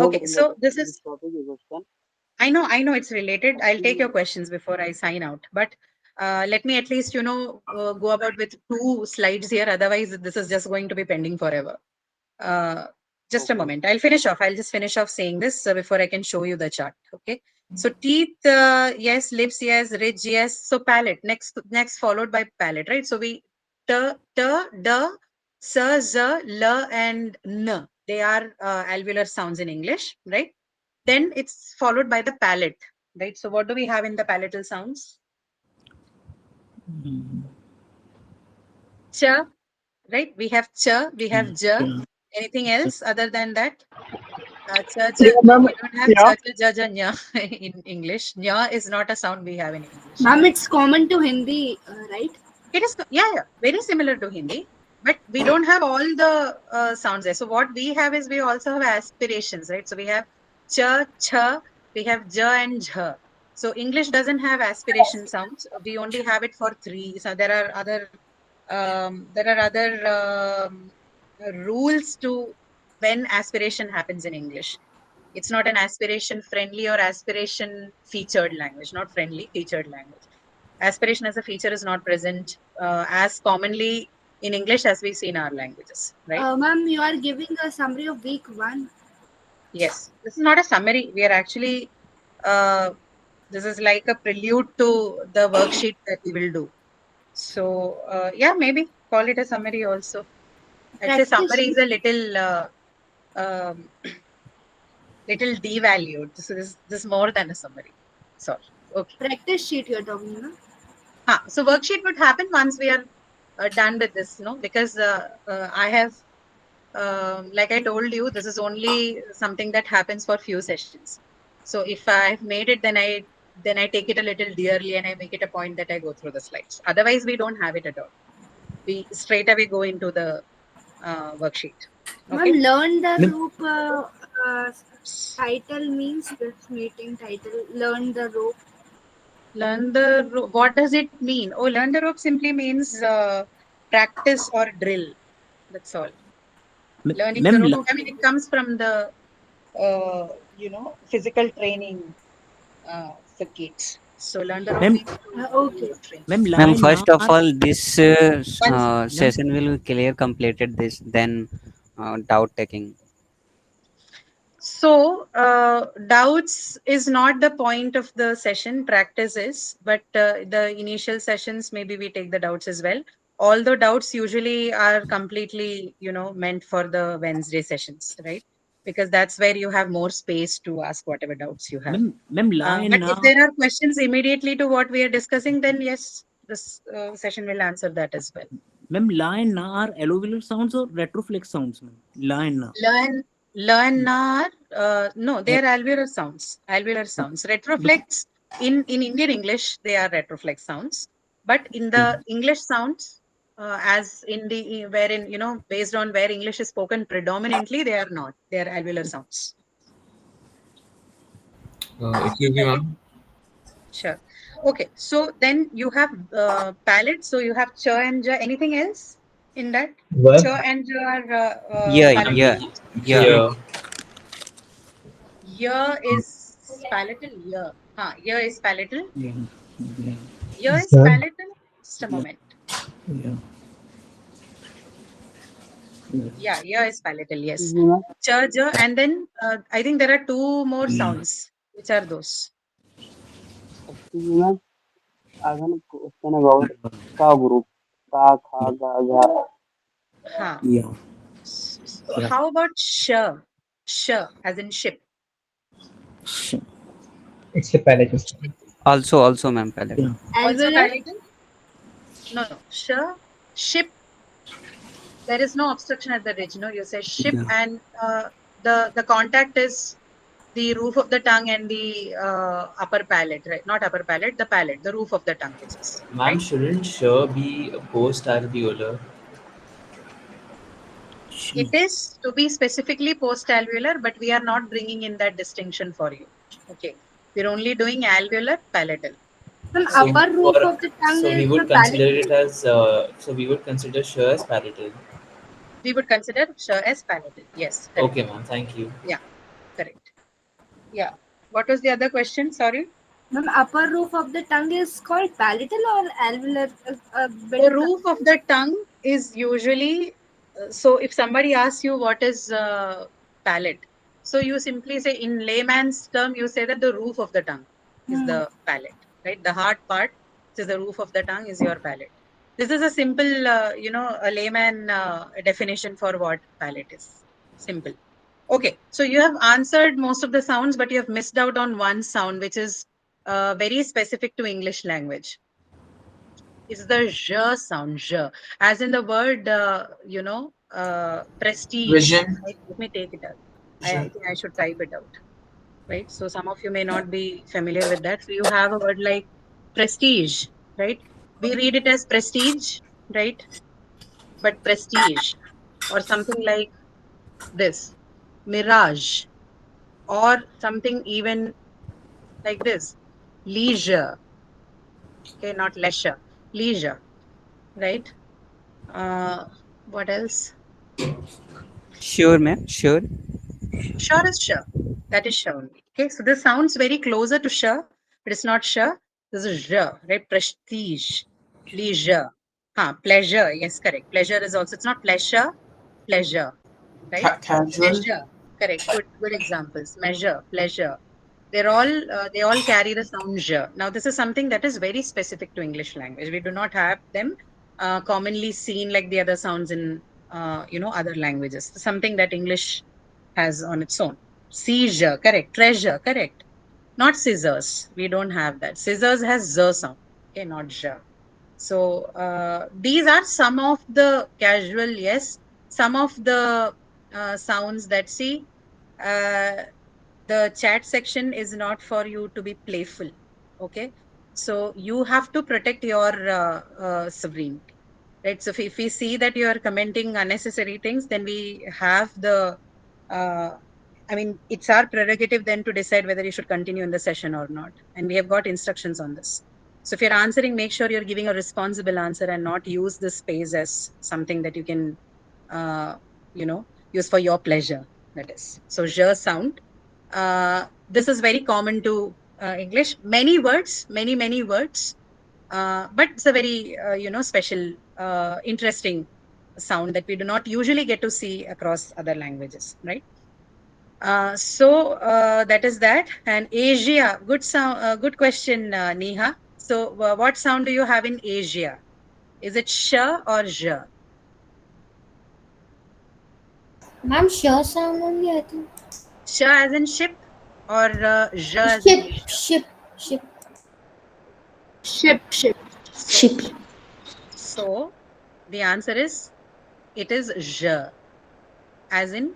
Okay. So this is. I know it's related. I'll take your questions before I sign out, but let me at least go about with 2 slides here. Otherwise, this is just going to be pending forever. Just a moment. I'll just finish off saying this before I can show you the chart. Okay. So teeth, yes. Lips, yes. Ridge, yes. So palate, next followed by palate, right? So we t, d, s, z, l, and n. they are alveolar sounds in English, right? Then it's followed by the palate, right? So what do we have in the palatal sounds? Ch, right? We have ch, we have j. Anything else other than that? Ch, ch, no, we don't have ch, ch, ja, ja, nya in English. Nya is not a sound we have in English. Ma'am, it's common to Hindi, right? It is, yeah, very similar to Hindi, but we don't have all the sounds there. So what we have is we also have aspirations, right? So we have ch, ch, we have j and jh. So English doesn't have aspiration sounds. We only have it for 3. So there are other rules to when aspiration happens in English. It's not an aspiration friendly or aspiration featured language, not friendly, featured language. Aspiration as a feature is not present as commonly in English as we see in our languages, right? Ma'am, you are giving a summary of week 1. Yes, this is not a summary. We are actually, this is like a prelude to the worksheet that we will do. So, yeah, maybe call it a summary also. I'd say summary is a little, little devalued. This is more than a summary. Sorry. Okay. Practice sheet you're talking about. So worksheet would happen once we are done with this, no? Because I have, like I told you, this is only something that happens for few sessions. So if I've made it, then I take it a little dearly and I make it a point that I go through the slides. Otherwise, we don't have it at all. We straight away go into the worksheet. Okay. Ma'am, learn the rope title means this meeting title. Learn the rope. Learn the rope. What does it mean? Oh, learn the rope simply means practice or drill. That's all. Learning the rope. I mean, it comes from the physical training circuits. So learn the rope. Okay. Ma'am, first of all, this session will clear completed this, then doubt taking. So doubts is not the point of the session, practice is, but the initial sessions, maybe we take the doubts as well. Although doubts usually are completely, meant for the Wednesday sessions, right? Because that's where you have more space to ask whatever doubts you have. But if there are questions immediately to what we are discussing, then yes, this session will answer that as well. Ma'am, la and na are alveolar sounds or retroflex sounds, ma'am? La and na. La and na are, no, they are alveolar sounds. Alveolar sounds. Retroflex, in Indian English, they are retroflex sounds. But in the English sounds, as in the, wherein, based on where English is spoken predominantly, they are not. They are alveolar sounds. Excuse me, ma'am. Sure. Okay. So then you have palate. So you have ch and ja. Anything else in that? What? Ch and ja are Yeah. Ya is palatal. Ya is palatal. Yeah. Ya is palatal. Just a moment. Yeah, ya is palatal. Yes. Cha, ja, and then I think there are 2 more sounds. Which are those? I have a question about ka group. Ka, kha, ga, ga. Yeah. So how about sh? Sh as in ship. It's a palatal. Also, ma'am, palatal. Yeah. Also palatal? No. Sh, ship. There is no obstruction at the ridge. No, you say ship, and the contact is the roof of the tongue and the upper palate, right? Not upper palate, the palate, the roof of the tongue. Ma'am, shouldn't sh be post-alveolar? It is to be specifically post-alveolar, but we are not bringing in that distinction for you. Okay, we're only doing alveolar, palatal. From upper roof of the tongue So is we would the consider palatal. it as. So we would consider sh as palatal. We would consider sh as palatal. Yes. Correct. Okay, ma'am. Thank you. Yeah. Correct. Yeah. What was the other question? Sorry. Ma'am, upper roof of the tongue is called palatal or alveolar? The roof of the tongue is usually, so if somebody asks you what is palate, so you simply say, in layman's term, you say that the roof of the tongue is the palate, right? The hard part, which is the roof of the tongue, is your palate. This is a simple, a layman definition for what palate is. Simple. Okay, so you have answered most of the sounds, but you have missed out on one sound, which is very specific to English language. It's the zh sound, zh, as in the word, prestige. Vision. Right? Let me take it out. I Je. think I should type it out. Right? So some of you may not be familiar with that. So you have a word like prestige, right? We read it as prestige, right? But prestige, or something like this, mirage, or something even like this, leisure. Okay, not leisure, leisure, right? What else? Sure, ma'am. Sure. Sure is sure. That is sure. Okay, so this sounds very closer to sure, but it's not sure. This is zh, right? Prestige, leisure. Pleasure. Yes, correct. Pleasure is also, it's not pleasure, pleasure, right? Casual. Measure. Correct. Good examples. Measure, pleasure. They all carry the sound zh. Now, this is something that is very specific to English language. We do not have them commonly seen like the other sounds in other languages. Something that English has on its own. Seizure, correct. Treasure, correct. Not scissors. We don't have that. Scissors has z sound. Okay, not zh. So these are some of the casual, yes, some of the sounds that see. The chat section is not for you to be playful. Okay, so you have to protect your sovereignty, right? So if we see that you are commenting unnecessary things, then we have the it's our prerogative then to decide whether you should continue in the session or not, and we have got instructions on this. So if you're answering, make sure you're giving a responsible answer and not use this space as something that you can use for your pleasure. That is, so je sound, this is very common to English. Many words, many words, but it's a very special, interesting sound that we do not usually get to see across other languages, right? So that is that. And Asia, good sound, good question, Neha. So what sound do you have in Asia? Is it sh or j? Ma'am, sure sound only, I think. Sh as in ship, or j as in Ship, ship, ship. Ship. Ship. So the answer is, it is j, as in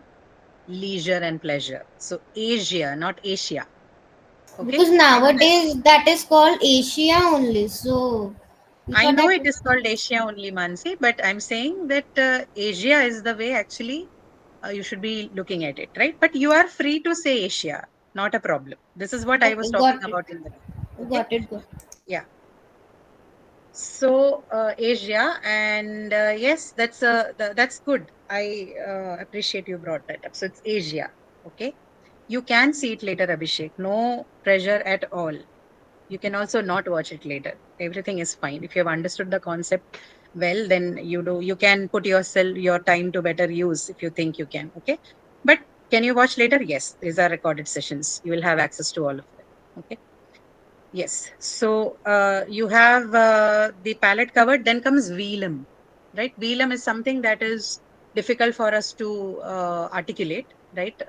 leisure and pleasure. So Asia, not Asia. Okay. Because nowadays that is called Asia only. So I know it is called Asia only, Mansi, but I'm saying that Asia is the way actually you should be looking at it, right? But you are free to say Asia, not a problem. This is what I was talking about in the. Okay? Got it. Yeah. So Asia, and yes, that's good. I appreciate you brought that up. So it's Asia. Okay. You can see it later, Abhishek. No pressure at all. You can also not watch it later. Everything is fine. If you have understood the concept well, then you can put your time to better use if you think you can. Okay. But can you watch later? Yes. These are recorded sessions. You will have access to all of them. Okay. Yes. So you have the palette covered. Then comes velum, right? Velum is something that is difficult for us to articulate, right?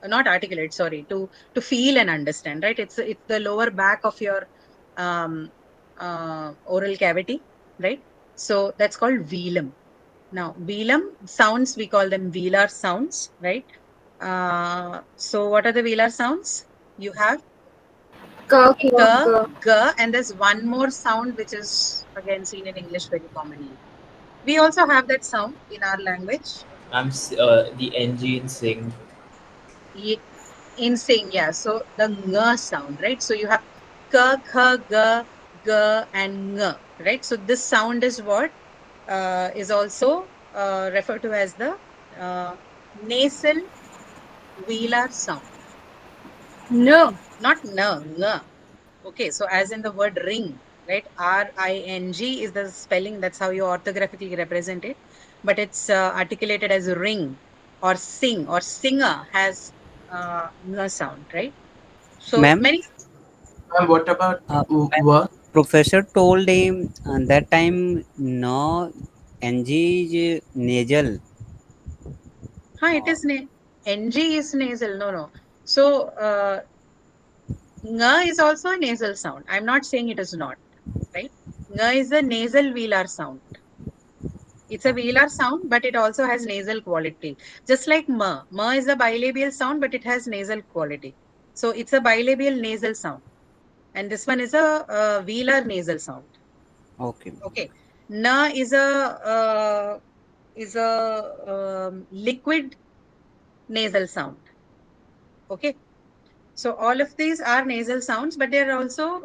Not articulate, sorry, to feel and understand, right? It's the lower back of your oral cavity, right? So that's called velum. Now, velum sounds, we call them velar sounds, right? So what are the velar sounds? You have g, and there's one more sound which is again seen in English very commonly. We also have that sound in our language. The ng in sing. In sing, yeah. So the ng sound, right? So you have k, kh, g, g, and ng, right? So this sound is what is also referred to as the nasal velar sound. No. Not ng. Okay, so as in the word ring, right? ring is the spelling. That's how you orthographically represent it. But it's articulated as ring, or sing, or singer has ng sound, right? So Ma'am? many. What about work? Professor told him that time no, ng is nasal. It is ng is nasal. No. So ng is also a nasal sound. I'm not saying it is not. Right? Ng is a nasal velar sound. It's a velar sound, but it also has nasal quality. Just like ma. Ma is a bilabial sound, but it has nasal quality. So it's a bilabial nasal sound. And this one is a velar nasal sound. Okay. Okay. Na is a liquid nasal sound. Okay. So all of these are nasal sounds, but they are also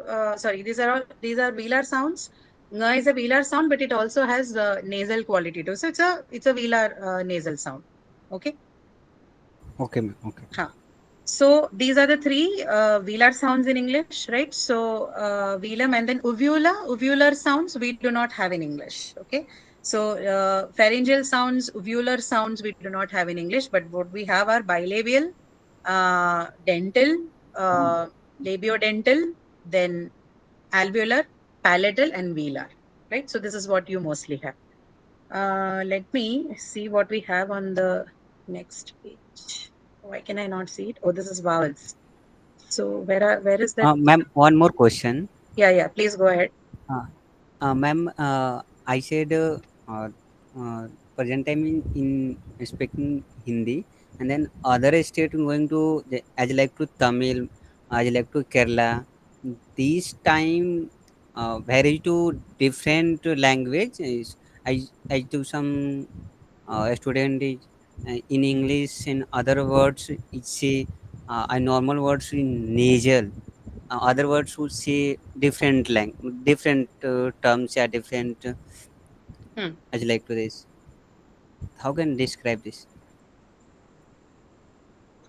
these are velar sounds. Nga is a velar sound, but it also has nasal quality too. So it's a velar nasal sound. Okay. Okay, ma'am. Okay. So these are the three velar sounds in English, right? So velum and then uvular sounds we do not have in English. Okay. So pharyngeal sounds, uvular sounds we do not have in English, but what we have are bilabial, dental, labiodental, then alveolar, palatal, and velar. Right. So this is what you mostly have. Let me see what we have on the next page. Why can I not see it? Oh, this is vowels. So where is that? Ma'am, one more question. Yeah. Please go ahead. Ma'am, I said present time in speaking Hindi, and then other state going to as like to Tamil, as like to Kerala. This time vary to different language. I do some student is, in English in other words it's a normal words in nasal. Other words would say different terms are different as like to this. How can describe this?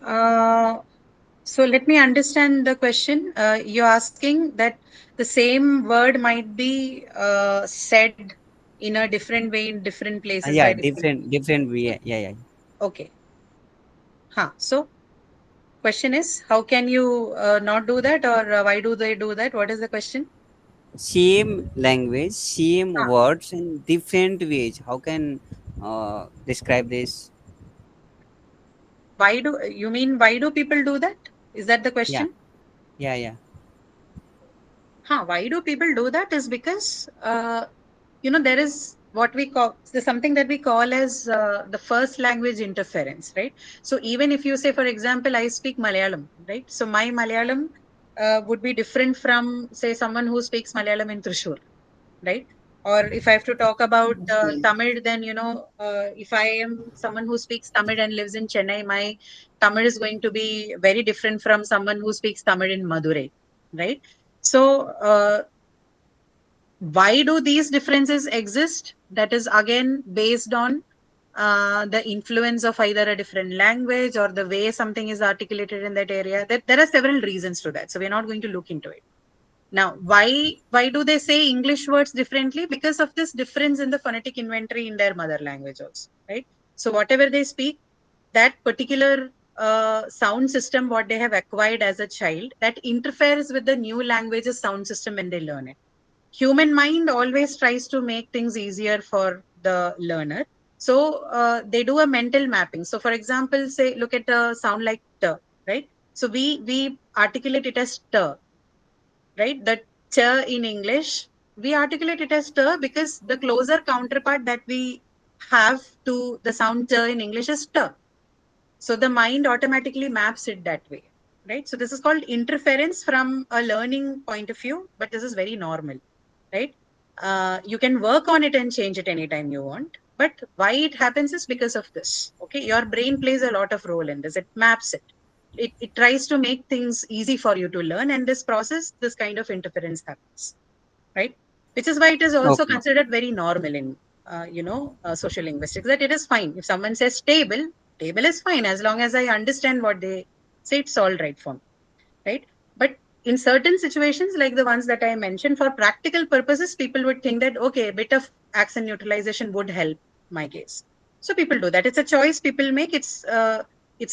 So let me understand the question. You're asking that the same word might be said in a different way in different places Yeah, by different. different way. Yeah. Okay. So question is, how can you not do that, or why do they do that? What is the question? Same language, same words in different ways. How can describe this? Why do people do that? Is that the Yeah. question? Yeah. Why do people do that is because there is what we call there's something that we call as the first language interference, right? So even if you say, for example, I speak Malayalam, right? So my Malayalam would be different from, say, someone who speaks Malayalam in Thrissur, right? Or if I have to talk about Tamil, then if I am someone who speaks Tamil and lives in Chennai, my Tamil is going to be very different from someone who speaks Tamil in Madurai, right? So why do these differences exist? That is again based on the influence of either a different language or the way something is articulated in that area. There are several reasons to that. So we're not going to look into it. Now, why do they say English words differently? Because of this difference in the phonetic inventory in their mother language also, right? So whatever they speak, that particular sound system, what they have acquired as a child, that interferes with the new language's sound system when they learn it. Human mind always tries to make things easier for the learner. So they do a mental mapping. So for example, say, look at a sound like t, right? So we articulate it as t, right? The ch in English, we articulate it as t because the closer counterpart that we have to the sound ch in English is t. So the mind automatically maps it that way, right? So this is called interference from a learning point of view, but this is very normal, right? You can work on it and change it anytime you want. But why it happens is because of this. Okay, your brain plays a lot of role in this. It maps it. It tries to make things easy for you to learn, and this process, this kind of interference happens, right? Which is why it is also Okay. considered very normal in social linguistics, that it is fine if someone says table. Table is fine as long as I understand what they say. It's all right for me, right? But in certain situations, like the ones that I mentioned, for practical purposes, people would think that, okay, a bit of accent neutralization would help my case. So people do that. It's a choice people make. It's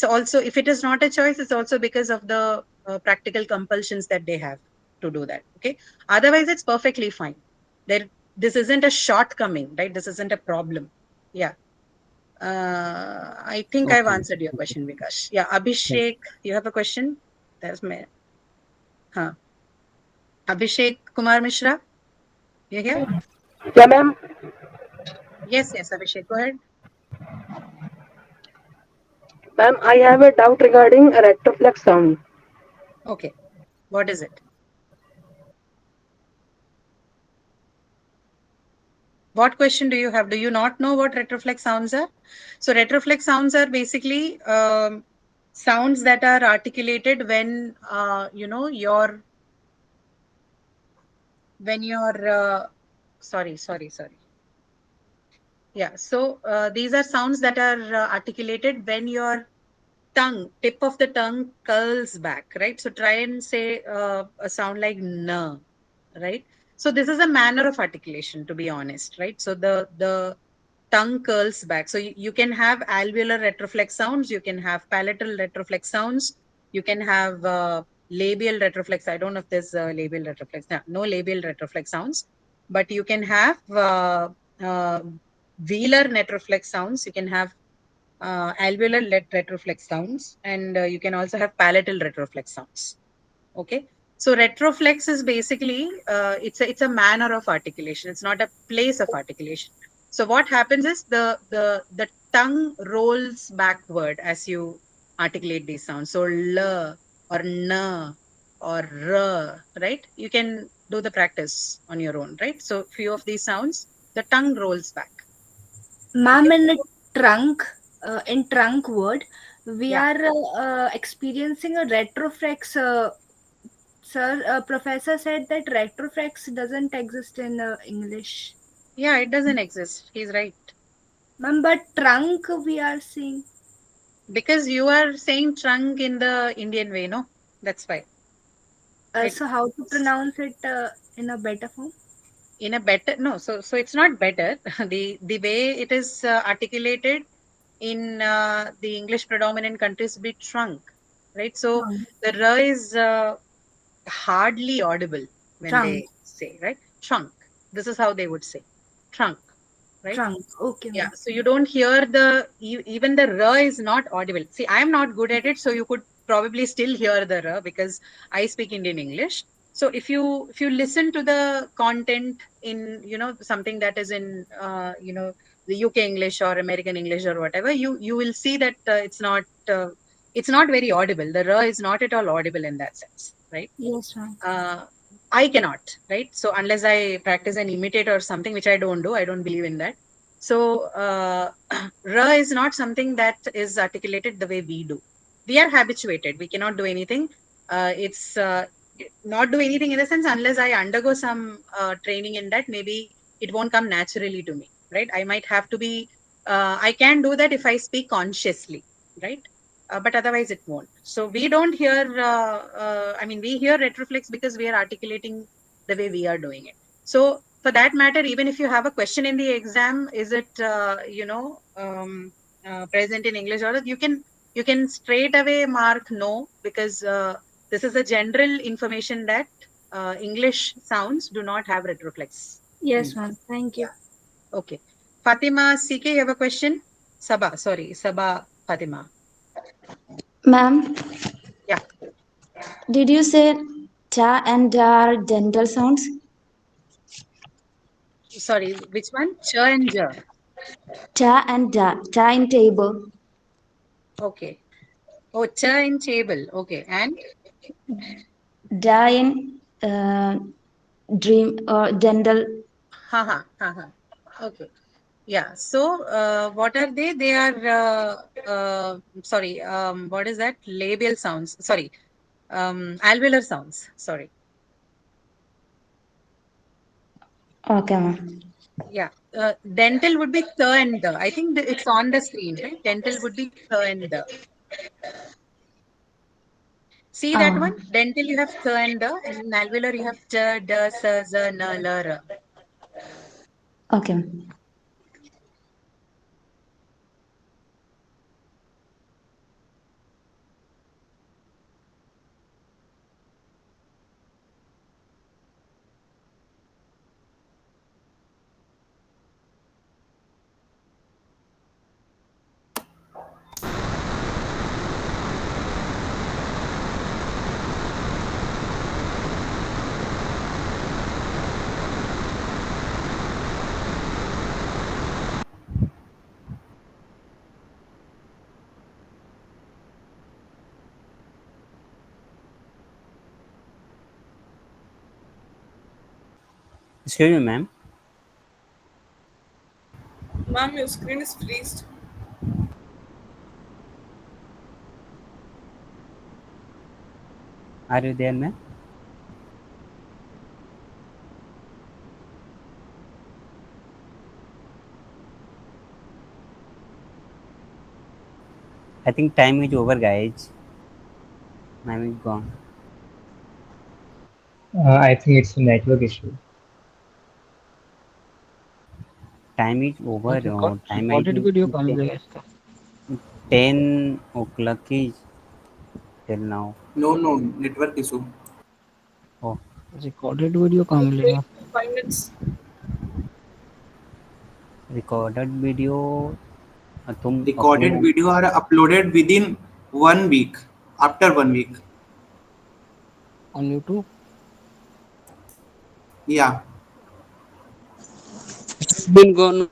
also, if it is not a choice, it's also because of the practical compulsions that they have to do that. Okay. Otherwise, it's perfectly fine. This isn't a shortcoming, right? This isn't a problem. Yeah. I think I've Okay. answered your question, Vikash. Yeah, Abhishek, you have a question? That's me. Huh. Abhishek Kumar Mishra, you here? Yeah, ma'am. Yes, Abhishek, go ahead. Ma'am, I have a doubt regarding a retroflex sound. Okay, what is it? What question do you have? Do you not know what retroflex sounds are? So retroflex sounds are basically sounds that are articulated when sorry. Yeah, so these are sounds that are articulated when your tip of the tongue curls back, right? So try and say a sound like n, right? So this is a manner of articulation, to be honest, right? So the tongue curls back. So you can have alveolar retroflex sounds, you can have palatal retroflex sounds, you can have labial retroflex. I don't know if there's labial retroflex. No labial retroflex sounds, but you can have uh, velar retroflex sounds. You can have alveolar retroflex sounds, and you can also have palatal retroflex sounds. Okay, so retroflex is basically it's a manner of articulation. It's not a place of articulation. So what happens is the tongue rolls backward as you articulate these sounds. So l or n or r, right? You can do the practice on your own, right? So few of these sounds, the tongue rolls back. Ma'am, Okay. in trunk word, we Yeah. are experiencing a retroflex. Sir, professor said that retroflex doesn't exist in English. Yeah, it doesn't exist. He's right. Ma'am, but trunk we are seeing. Because you are saying trunk in the Indian way, no? That's why. It So how to pronounce it in a better form? in a better no. So it's not better. The way it is articulated in the English predominant countries be trunk, right? So Trunk. the r is hardly audible when Trunk. they say, right? Trunk. This is how they would say, trunk, right? Trunk. Okay, Yeah, ma'am. so you don't hear even the r is not audible. See, I'm not good at it, so you could probably still hear the r because I speak Indian English. So if you listen to the content in something that is in the UK English or American English or whatever, you will see that it's not very audible. The r is not at all audible in that sense, right? Yes, ma'am. I cannot, right? So unless I practice and imitate or something, which I don't do, I don't believe in that. So ra is not something that is articulated the way we do. We are habituated. We cannot do anything. It's not do anything in a sense unless I undergo some training in that. Maybe it won't come naturally to me, right? I might have to be. I can do that if I speak consciously, right? But otherwise it won't. So we don't hear, we hear retroflex because we are articulating the way we are doing it. So for that matter, even if you have a question in the exam, is it, present in English or you can straight away mark no, because this is a general information that English sounds do not have retroflex. Yes, ma'am. Thank you. Okay. Fatima CK, you have a question? Sabah Fatima. Ma'am, Yeah. did you say ta and da are dental sounds? Sorry, which one? Ch and j. Ta and da, ta in table, Okay. Oh, ch in table. Okay. And da in dream or dental. ha. Okay. Yeah. So, what are they? They are, sorry, what is that? Labial sounds. Sorry, alveolar sounds. Sorry. Okay, ma'am. Yeah. Dental would be th and the. I think it's on the screen, right? Dental would be th and the. See that one? Dental, you have th and the, and in alveolar, you have ch, d, s, z, n, l, r. Okay, ma'am. Excuse me, ma'am. Ma'am, your screen is freezed. Are you there, ma'am? I think time is over, guys. Ma'am is gone. I think it's a network issue. Time is over. Time I recorded think video कहाँ मिलेगा इसका? 10 o'clock is till now. No, network issue. Oh, Recorded video कहाँ Wait मिलेगा? 5 minutes. recorded video. तुम Recorded अपने video are uploaded within 1 week. After 1 week. On YouTube? Yeah. It's been gone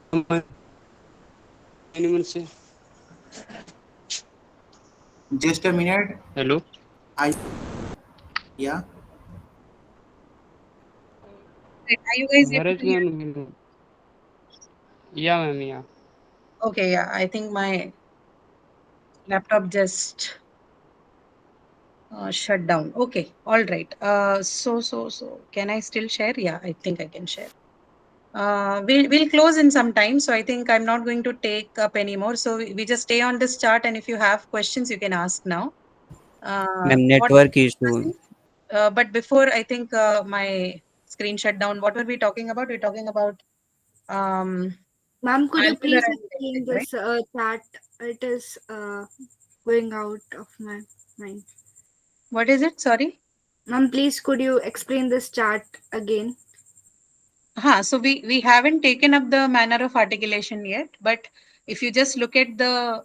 many months. Just a minute. Hello? Yeah. Are you guys Where able is to hear? gone? Yeah, ma'am. Yeah. Okay, yeah. I think my laptop just shut down. Okay, all right. So can I still share? Yeah, I think I can share. We'll close in some time, so I think I'm not going to take up anymore. So we just stay on this chart, and if you have questions, you can ask now. ma'am, What network issue. but before I think my screen shut down. What were we talking about? We're talking about Ma'am, could you alveolar please and explain dental, right? this chat? It is going out of my mind. What is it? Sorry. Ma'am, please could you explain this chart again? So we haven't taken up the manner of articulation yet, but if you just look at the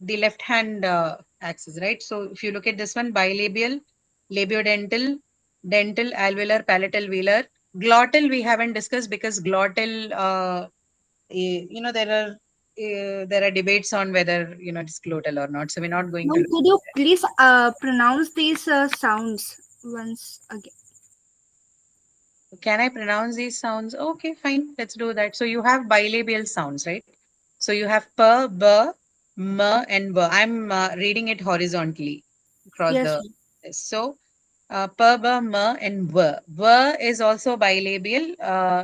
left hand axis, right? So if you look at this one, bilabial, labiodental, dental, alveolar, palatal, velar, glottal we haven't discussed because glottal, there are debates on whether it's glottal or not. So we're not going to Ma'am, look could at you that. please pronounce these sounds once again? Can I pronounce these sounds? Okay, fine. Let's do that. So you have bilabial sounds, right? So you have p, b, m, and b. I'm reading it horizontally across Yes, the. ma'am. So p, b, m, and v. V is also bilabial.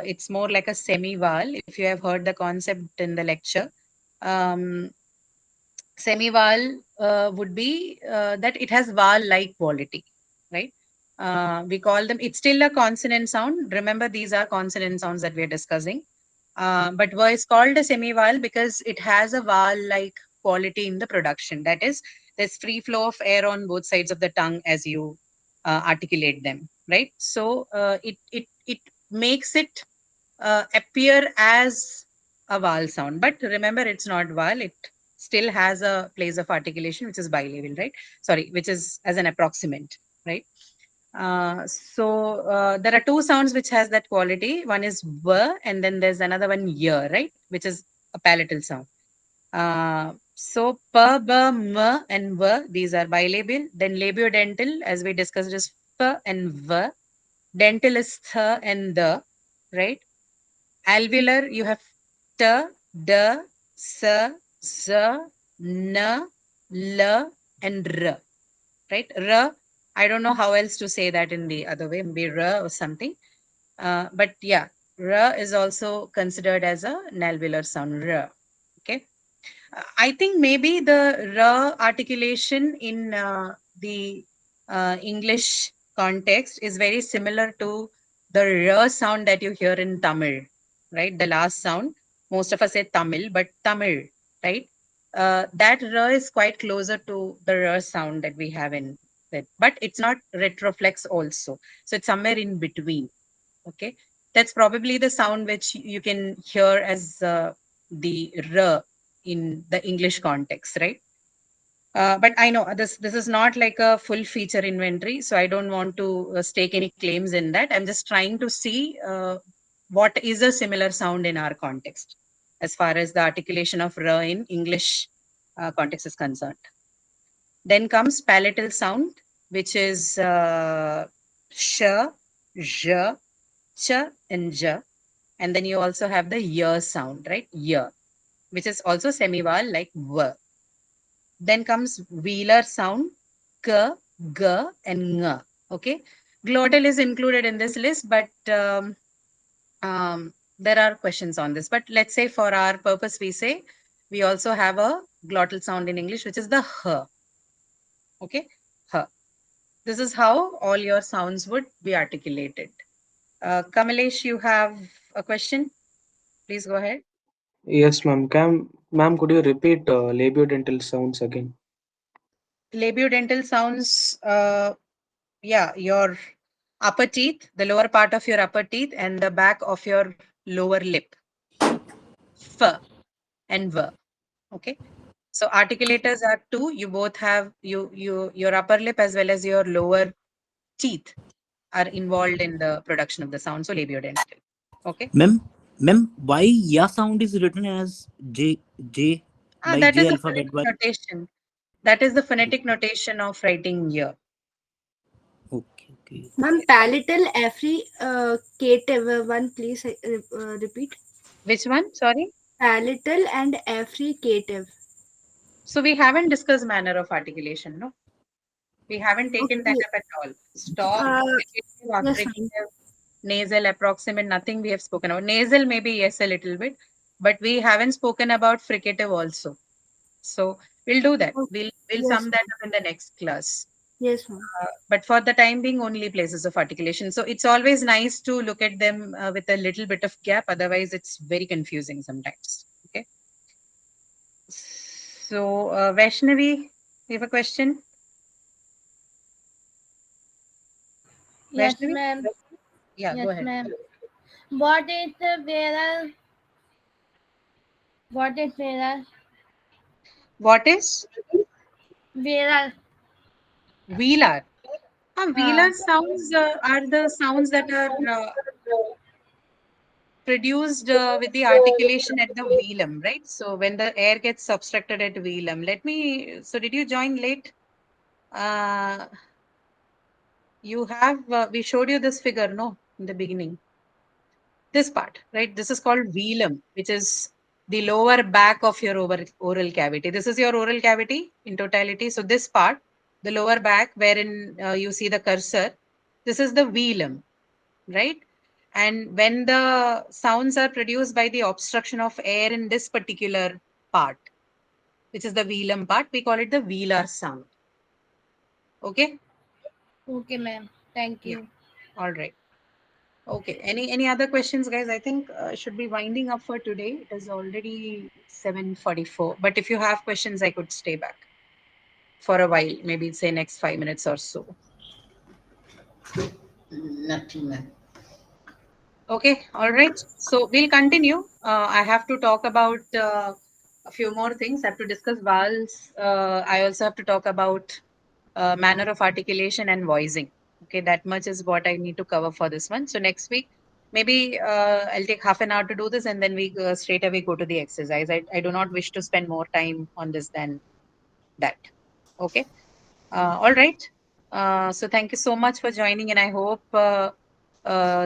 It's more like a semi-vowel. If you have heard the concept in the lecture, um, semi-vowel would be that it has vowel-like quality, right? We call them, it's still a consonant sound. Remember, these are consonant sounds that we're discussing. But V is called a semi-vowel because it has a vowel-like quality in the production. That is, there's free flow of air on both sides of the tongue as you articulate them, right? So it makes it appear as a vowel sound. But remember, it's not vowel. It still has a place of articulation, which is bilabial, right? Sorry, which is as an approximant, right? There are two sounds which has that quality. One is v, and then there's another one y, right? Which is a palatal sound. So p, b, m, and v, these are bilabial. Then labiodental, as we discussed, is f and v. Dental is th and the, right? Alveolar, you have t, d, s, z, n, l, and r, right? R, I don't know how else to say that in the other way, maybe r or something. But yeah, r is also considered as an alveolar sound, r. Okay. I think maybe the r articulation in the English context is very similar to the r sound that you hear in Tamil, right? The last sound. Most of us say Tamil, but Tamil, right? That r is quite closer to the r sound that we have in it, but it's not retroflex also. So it's somewhere in between. Okay. That's probably the sound which you can hear as the r in the English context, right? But I know this is not like a full feature inventory, so I don't want to stake any claims in that. I'm just trying to see what is a similar sound in our context as far as the articulation of r in English context is concerned. Then comes palatal sound, which is sh, zh, ch and j. And then you also have the y sound, right? Y, which is also semi-vowel like v. Then comes velar sound, k, g, and ng. Okay. Glottal is included in this list, but there are questions on this. But let's say for our purpose, we say we also have a glottal sound in English, which is the h. Okay. H. This is how all your sounds would be articulated. Kamalesh, you have a question? Please go ahead. Yes, ma'am. Ma'am, could you repeat labiodental sounds again? Labiodental sounds, yeah, your upper teeth, the lower part of your upper teeth, and the back of your lower lip. F and V. Okay. So articulators are two. You both have your upper lip as well as your lower teeth are involved in the production of the sound. So labiodental. Okay. Ma'am, why ya sound is written as J like That J is the alphabet? phonetic notation. That is the phonetic notation of writing year. Okay. Ma'am, palatal affricative one, please repeat. Which one? Sorry. Palatal and affricative. So we haven't discussed manner of articulation, no? We haven't taken that up at all. Stop. Yes, Nasal, approximate, nothing we have spoken about. Nasal, maybe yes, a little bit, but we haven't spoken about fricative also. So we'll do that. We'll sum that up in the next class. Yes, ma'am. But for the time being, only places of articulation. So it's always nice to look at them with a little bit of gap. Otherwise, it's very confusing sometimes. Okay. So Vaishnavi, you have a question? Yes, Vaishnavi? ma'am. Yeah, Yes, go ahead. ma'am. What is the velar? What is velar? What is? Velar. Velar. Velar sounds are the sounds that are produced with the articulation at the velum, right? So when the air gets subtracted at velum, so did you join late? You have, we showed you this figure, no, in the beginning. This part, right? This is called velum, which is the lower back of your oral cavity. This is your oral cavity in totality. So this part, the lower back wherein you see the cursor, this is the velum, right? And when the sounds are produced by the obstruction of air in this particular part, which is the velum part, we call it the velar sound. Okay? Okay, ma'am. Thank you. Yeah. All right. Okay. Any other questions, guys? I think should be winding up for today. It is already 7:44. But if you have questions, I could stay back for a while. Maybe say next 5 minutes or so. Nothing, ma'am. Okay. All right. So we'll continue. I have to talk about a few more things. I have to discuss vowels. I also have to talk about manner of articulation and voicing. Okay, that much is what I need to cover for this one. So next week, maybe I'll take half an hour to do this and then we straight away go to the exercise. I do not wish to spend more time on this than that. Okay. All right. So thank you so much for joining and I hope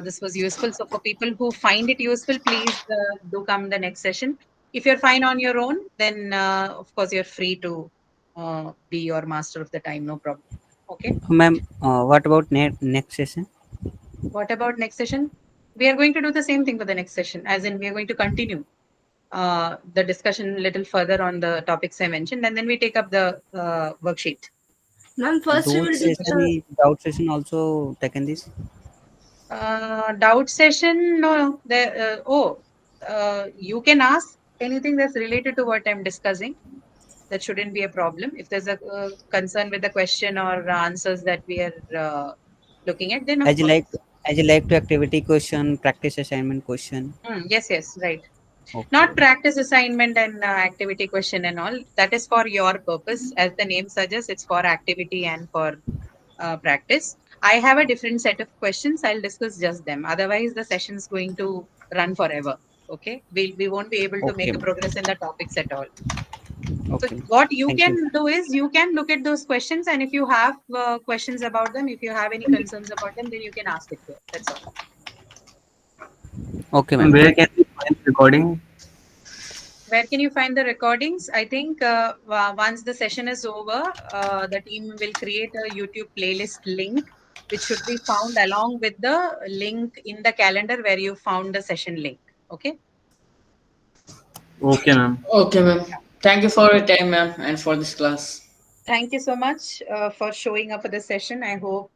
this was useful. So for people who find it useful, please do come the next session. If you're fine on your own, then of course you're free to be your master of the time, no problem. Okay. Ma'am, what about next session? What about next session? We are going to do the same thing for the next session, as in we are going to continue the discussion a little further on the topics I mentioned, and then we take up the worksheet. Ma'am, first we will do doubt session also taken this? Doubt session? No. You can ask anything that's related to what I'm discussing. That shouldn't be a problem. If there's a concern with the question or answers that we are looking at, then of As you course. like to activity question, practice assignment question. Yes, right. Okay. Not practice assignment and activity question and all. That is for your purpose. As the name suggests, it's for activity and for practice. I have a different set of questions. I'll discuss just them. Otherwise, the session is going to run forever. Okay. We won't be able to make a progress in the topics at all. Okay. So what you can do is you can look at those questions, and if you have questions about them, if you have any concerns about them, then you can ask it here. That's all. Okay, ma'am. Where can we find the recording? Where can you find the recordings? I think once the session is over, the team will create a YouTube playlist link, which should be found along with the link in the calendar where you found the session link. Okay. Okay, ma'am. Okay, ma'am. Thank you for your time, ma'am, and for this class. Thank you so much for showing up for the session. I hope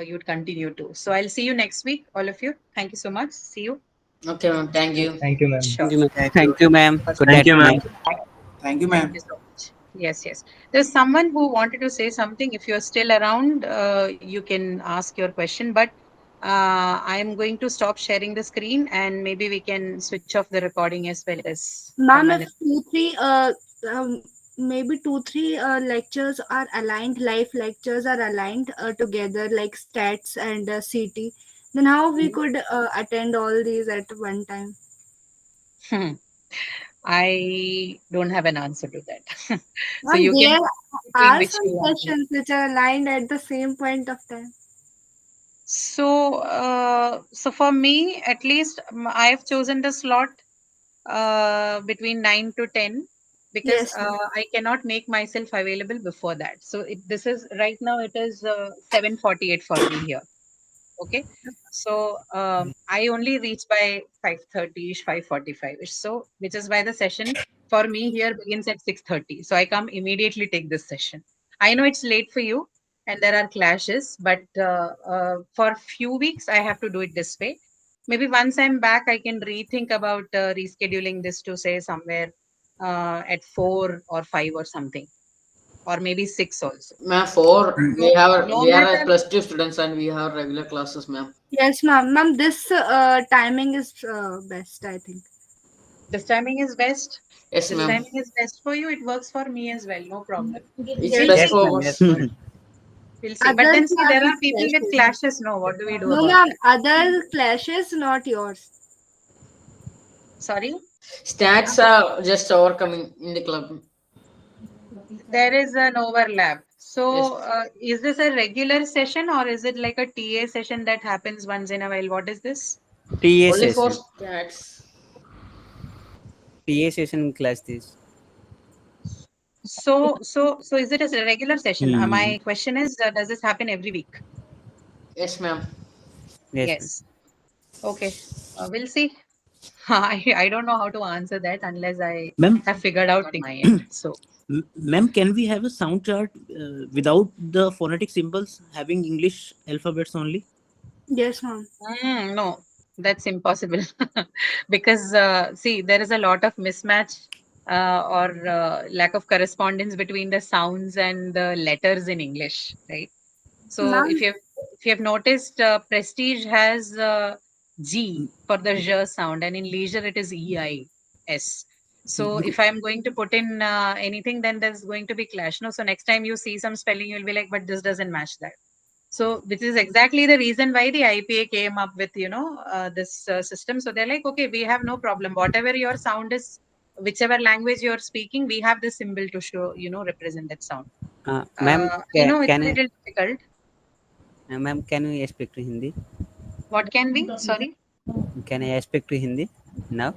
you'd continue to. So I'll see you next week, all of you. Thank you so much. See you. Okay, ma'am. Thank you. Thank you, ma'am. Sure. Thank you, ma'am. Good Thank night, you, ma'am. ma'am. Thank you, ma'am. Thank you so much. Yes, yes. There's someone who wanted to say something. If you're still around, you can ask your question. But I'm going to stop sharing the screen and maybe we can switch off the recording as well as. Ma'am, someone if 2-3 maybe 2-3 lectures are aligned, live lectures are aligned together, like stats and CT, then how we could attend all these at one time? I don't have an answer to that. So Ma'am, you there can are which some you want. sessions which are aligned at the same point of time. So, so for me, at least I've chosen the slot between 9 to 10 because Yes, ma'am. I cannot make myself available before that. So this is right now it is 7:48 for me here. Okay. So I only reach by 5:30ish, 5:45ish. So which is why the session for me here begins at 6:30. So I come immediately take this session. I know it's late for you and there are clashes, but for few weeks I have to do it this way. Maybe once I'm back, I can rethink about rescheduling this to say somewhere at 4 or 5 or something, or maybe 6 also. Ma'am, 4. No, no We are matter. plus 2 students and we have regular classes, ma'am. Yes, ma'am. Ma'am, this timing is best, I think. This timing is best. Yes, This ma'am. timing is best for you. It works for me as well. No problem. It's We'll best see. for ma'am. us. Yes, ma'am. We'll see. But Others then see, have there the are people with clashes. clashes. No, what do we do No, about ma'am. that? Other clashes, not yours. Sorry, Stats are just overcoming in the club. there is an overlap. So, Yes. is this a regular session or is it like a TA session that happens once in a while? What is this? TA Only for session. stats. TA session class this. So is it a regular session? My question is, does this happen every week? Yes, ma'am. Yes, Yes. Okay. We'll see. I don't know how to answer that unless I Ma'am, have figured out my end. So, ma'am, can we have a sound chart without the phonetic symbols, having English alphabets only? Yes, ma'am. no, that's impossible because see, there is a lot of mismatch or lack of correspondence between the sounds and the letters in English, right? So Ma'am, if you have noticed, Prestige has G for the J sound, and in leisure it is EIS. So if I'm going to put in anything, then there's going to be clash. No, so next time you see some spelling, you'll be like, but this doesn't match that. So which is exactly the reason why the IPA came up with this system. So they're like, okay, we have no problem. Whatever your sound is, whichever language you're speaking, we have this symbol to show represent that sound. Ma'am, I know it's can a I, little difficult. ma'am, can we speak to Hindi? What can we? Sorry. Can I speak to Hindi now?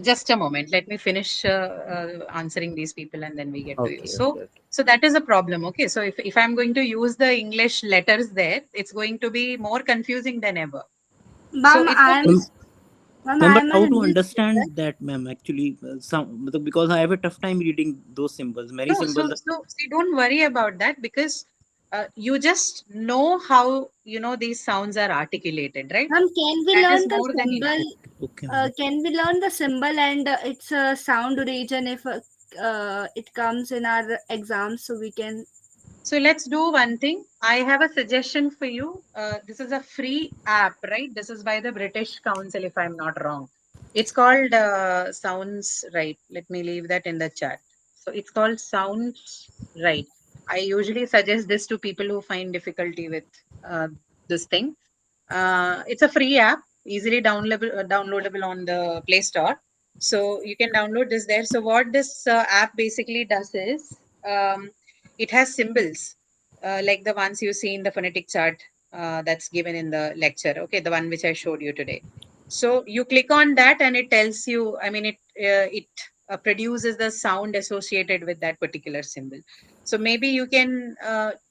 Just a moment. Let me finish answering these people and then we get to you. Okay, So, okay, okay. so that is a problem. Okay. So if I'm going to use the English letters there, it's going to be more confusing than ever. ma'am, it's I'm. okay. Ma'am, Ma'am, but I'm a how to Hindi understand student. that, ma'am? Actually, because I have a tough time reading those symbols. Many No, symbols. so see, don't worry about that because you just know how these sounds are articulated, right? Ma'am, can we That learn is the more than enough. symbol? Okay, ma'am. Can we learn the symbol and its sound region if it comes in our exams, so we can. So let's do one thing. I have a suggestion for you. This is a free app, right? This is by the British Council, if I'm not wrong. It's called Sounds Right. Let me leave that in the chat. So it's called Sounds Right. I usually suggest this to people who find difficulty with this thing. It's a free app, easily downloadable on the Play Store. So you can download this there. So what this app basically does is it has symbols like the ones you see in the phonetic chart that's given in the lecture. Okay, the one which I showed you today. So you click on that and it tells you, I mean, it produces the sound associated with that particular symbol. So maybe you can